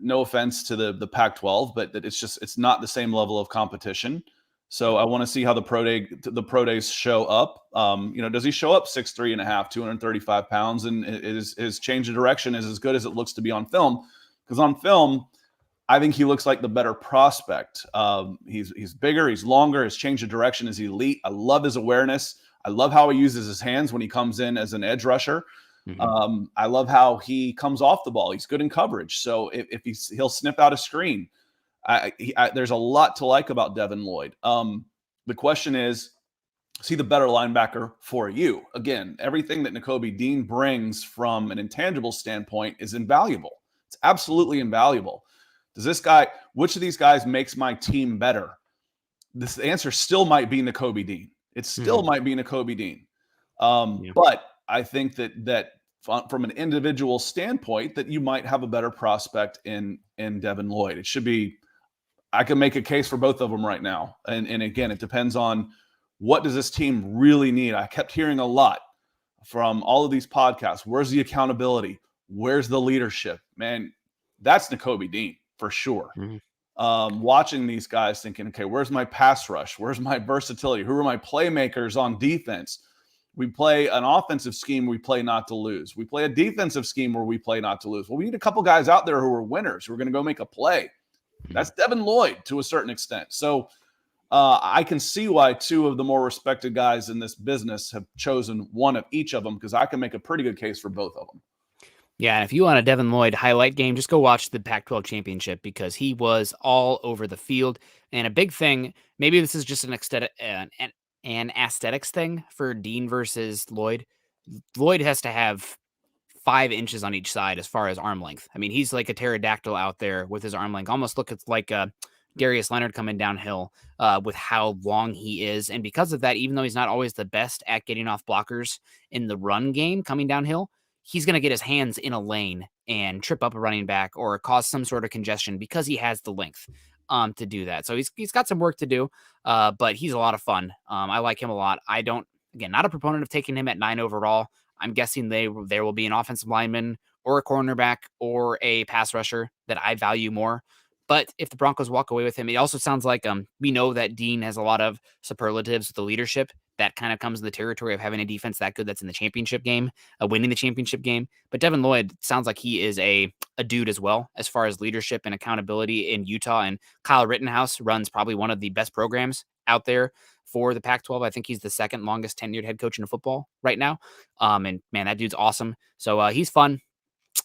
offense to the Pac-12, but it's not the same level of competition. So I want to see how the pro days show up. Does he show up 6'3.5", 235 pounds, and his change of direction is as good as it looks to be on film? Because on film, I think he looks like the better prospect. He's bigger, he's longer, his change of direction is elite. I love his awareness. I love how he uses his hands when he comes in as an edge rusher. Mhm. I love how he comes off the ball. He's good in coverage. So if he'll sniff out a screen. There's a lot to like about Devin Lloyd. The question is he the better linebacker for you? Again, everything that Nakobi Dean brings from an intangible standpoint is invaluable. It's absolutely invaluable. Which of these guys makes my team better? This answer still might be Nakobi Dean. It still might be Nakobi Dean. Yeah. But I think that from an individual standpoint, that you might have a better prospect in Devin Lloyd. It should be. I can make a case for both of them right now. And again, it depends on what does this team really need. I kept hearing a lot from all of these podcasts. Where's the accountability? Where's the leadership? Man, that's Nakobi Dean for sure. Watching these guys thinking, okay, where's my pass rush? Where's my versatility? Who are my playmakers on defense? We play an offensive scheme, we play not to lose. We play a defensive scheme where we play not to lose. Well, we need a couple guys out there who are winners, who are going to go make a play. That's Devin Lloyd to a certain extent. So I can see why two of the more respected guys in this business have chosen one of each of them, because I can make a pretty good case for both of them. Yeah, and if you want a Devin Lloyd highlight game, just go watch the Pac-12 championship because he was all over the field. And a big thing, maybe this is just an aesthetics thing for Dean versus Lloyd. Lloyd has to have 5 inches on each side as far as arm length. I mean, he's like a pterodactyl out there with his arm length. Almost look like Darius Leonard coming downhill with how long he is. And because of that, even though he's not always the best at getting off blockers in the run game coming downhill, he's going to get his hands in a lane and trip up a running back or cause some sort of congestion because he has the length to do that. So he's got some work to do, but he's a lot of fun. I like him a lot. Not a proponent of taking him at 9 overall. I'm guessing there will be an offensive lineman or a cornerback or a pass rusher that I value more. But if the Broncos walk away with him, it also sounds like we know that Dean has a lot of superlatives with the leadership. That kind of comes in the territory of having a defense that good that's in the championship game, winning the championship game. But Devin Lloyd sounds like he is a dude as well as far as leadership and accountability in Utah. And Kyle Rittenhouse runs probably one of the best programs out there for the Pac-12. I think he's the second longest tenured head coach in football right now. And man, that dude's awesome. So he's fun.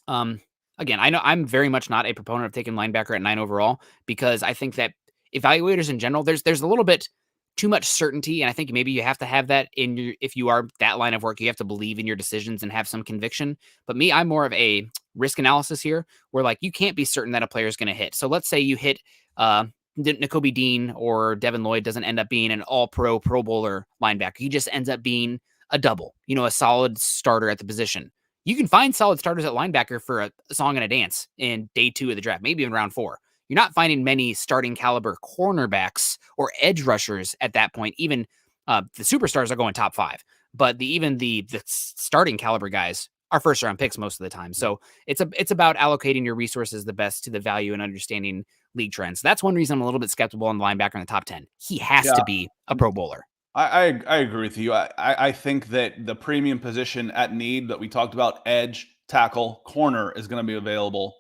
Again, I know I'm very much not a proponent of taking linebacker at 9 overall because I think that evaluators in general, there's a little bit too much certainty, and I think maybe you have to have that if you are that line of work, you have to believe in your decisions and have some conviction. But me, I'm more of a risk analysis here, where like you can't be certain that a player is going to hit. So let's say you hit Nakobi Dean or Devin Lloyd doesn't end up being an all-pro Pro Bowler linebacker. He just ends up being a double, a solid starter at the position. You can find solid starters at linebacker for a song and a dance in day 2 of the draft, maybe in round 4. You're not finding many starting caliber cornerbacks or edge rushers at that point. Even the superstars are going top 5, but even the starting caliber guys are first round picks most of the time. So it's about allocating your resources the best to the value and understanding league trends. That's one reason I'm a little bit skeptical on the linebacker in the top 10. He has to be a Pro Bowler. I agree with you. I think that the premium position at need that we talked about, edge, tackle, corner, is going to be available.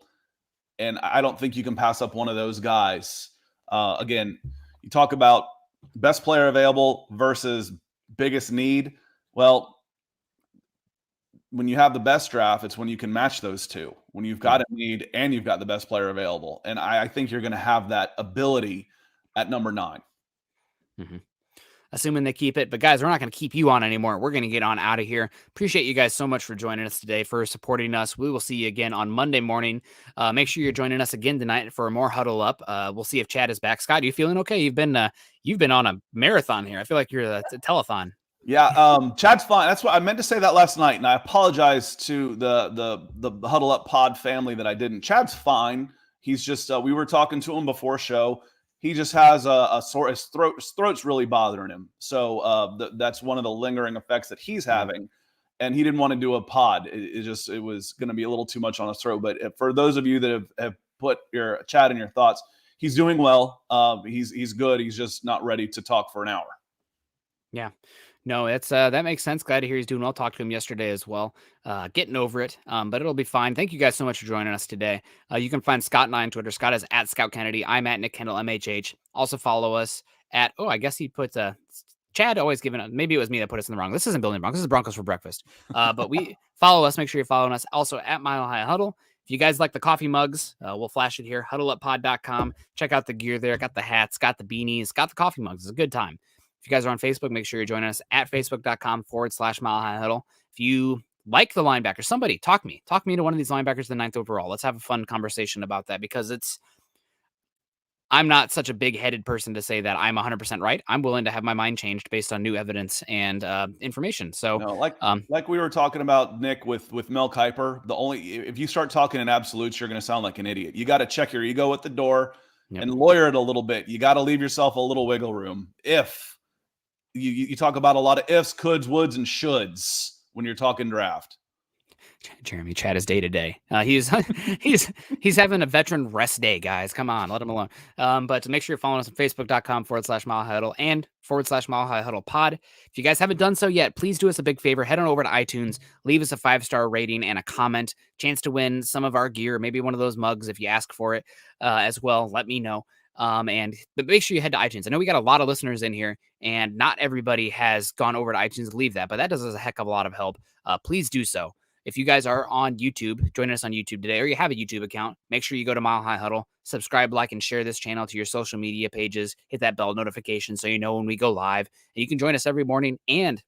And I don't think you can pass up one of those guys. Again, you talk about best player available versus biggest need. Well, when you have the best draft, it's when you can match those two. When you've got a need and you've got the best player available. And I think you're going to have that ability at number 9. Mm-hmm. Assuming they keep it. But guys, we're not going to keep you on anymore. We're going to get on out of here. Appreciate you guys so much for joining us today, for supporting us. We will see you again on Monday morning. Make sure you're joining us again tonight for more Huddle Up. We'll see if Chad is back. Scott, are you feeling okay? You've been on a marathon here. I feel like you're a telethon. Yeah, Chad's fine. That's what I meant to say that last night, and I apologize to the Huddle Up Pod family that I didn't. Chad's fine. He's just we were talking to him before show. He just has a sore. His throat's really bothering him. So that's one of the lingering effects that he's having. And he didn't want to do a pod. It was going to be a little too much on his throat. But for those of you that have put your Chad in your thoughts, he's doing well. He's good. He's just not ready to talk for an hour. Yeah. No, it's that makes sense. Glad to hear he's doing well. Talked to him yesterday as well. Getting over it, but it'll be fine. Thank you guys so much for joining us today. You can find Scott and I on Twitter. Scott is at Scott Kennedy. I'm at Nick Kendell MHH. Also follow us at I guess he puts Chad always giving up. Maybe it was me that put us in the wrong. This isn't Building Broncos. This is Broncos for Breakfast. But we follow us. Make sure you're following us. Also at Mile High Huddle. If you guys like the coffee mugs, we'll flash it here. HuddleUpPod.com. Check out the gear there. Got the hats, got the beanies, got the coffee mugs. It's a good time. If you guys are on Facebook, make sure you're joining us at Facebook.com/Mile High Huddle. If you like the linebacker, somebody talk me into one of these linebackers, the 9th overall. Let's have a fun conversation about that, because I'm not such a big-headed person to say that I'm 100% right. I'm willing to have my mind changed based on new evidence and information. So, no, like we were talking about, Nick, with Mel Kiper, if you start talking in absolutes, you're going to sound like an idiot. You got to check your ego at the door and lawyer it a little bit. You got to leave yourself a little wiggle room. If you talk about a lot of ifs, coulds, woulds, and shoulds when you're talking draft. Jeremy, Chad is day to day. He's having a veteran rest day, guys. Come on, let him alone. But to make sure you're following us on Facebook.com/Mile High Huddle and /Mile High Huddle Pod. If you guys haven't done so yet, please do us a big favor. Head on over to iTunes, leave us a 5-star rating and a comment. Chance to win some of our gear, maybe one of those mugs if you ask for it as well. Let me know. But make sure you head to iTunes. I know we got a lot of listeners in here, and not everybody has gone over to iTunes to leave that, but that does us a heck of a lot of help. Please do so. If you guys are on YouTube, join us on YouTube today, or you have a YouTube account, make sure you go to Mile High Huddle, subscribe, like, and share this channel to your social media pages. Hit that bell notification so you know when we go live. And you can join us every morning, and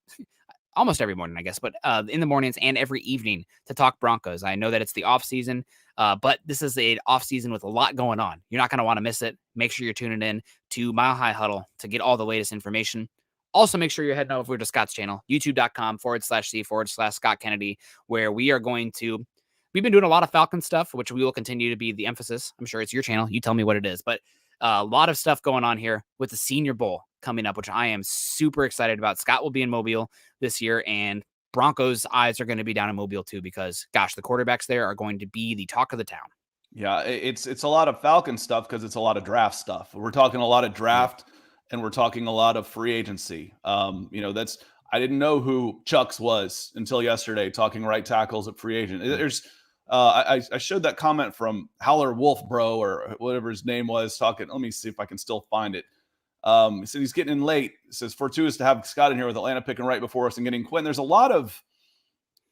almost every morning, I guess, but in the mornings and every evening to talk Broncos. I know that it's the off season, but this is an off season with a lot going on. You're not going to want to miss it. Make sure you're tuning in to Mile High Huddle to get all the latest information. Also, make sure you're heading over to Scott's channel, youtube.com/C/Scott Kennedy, where we've been doing a lot of Falcon stuff, which we will continue to be the emphasis. I'm sure it's your channel. You tell me what it is, but a lot of stuff going on here with the Senior Bowl coming up, which I am super excited about. Scott will be in Mobile this year, and Broncos' eyes are going to be down in Mobile too, because gosh, the quarterbacks there are going to be the talk of the town. Yeah, it's a lot of Falcon stuff because it's a lot of draft stuff. We're talking a lot of draft. Yeah. And we're talking a lot of free agency. I didn't know who Chucks was until yesterday, talking right tackles at free agent. There's, I showed that comment from Howler Wolf Bro, or whatever his name was, talking. Let me see if I can still find it. He said he's getting in late. He says fortuitous to have Scott in here with Atlanta picking right before us and getting Quinn. There's a lot of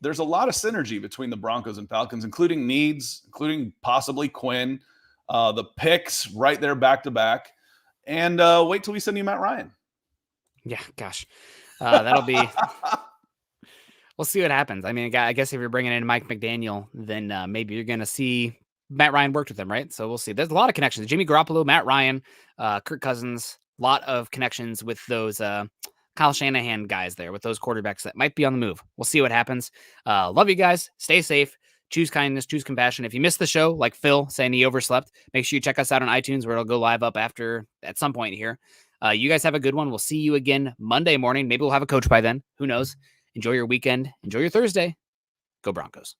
synergy between the Broncos and Falcons, including needs, including possibly Quinn, the picks right there back to back. And wait till we send you Matt Ryan. Yeah, gosh. That'll be – we'll see what happens. I mean, I guess if you're bringing in Mike McDaniel, then maybe you're going to see Matt Ryan worked with him, right? So we'll see. There's a lot of connections. Jimmy Garoppolo, Matt Ryan, Kirk Cousins, a lot of connections with those Kyle Shanahan guys there, with those quarterbacks that might be on the move. We'll see what happens. Love you guys. Stay safe. Choose kindness, choose compassion. If you missed the show, like Phil saying he overslept, make sure you check us out on iTunes, where it'll go live up at some point here. You guys have a good one. We'll see you again Monday morning. Maybe we'll have a coach by then. Who knows? Enjoy your weekend. Enjoy your Thursday. Go Broncos.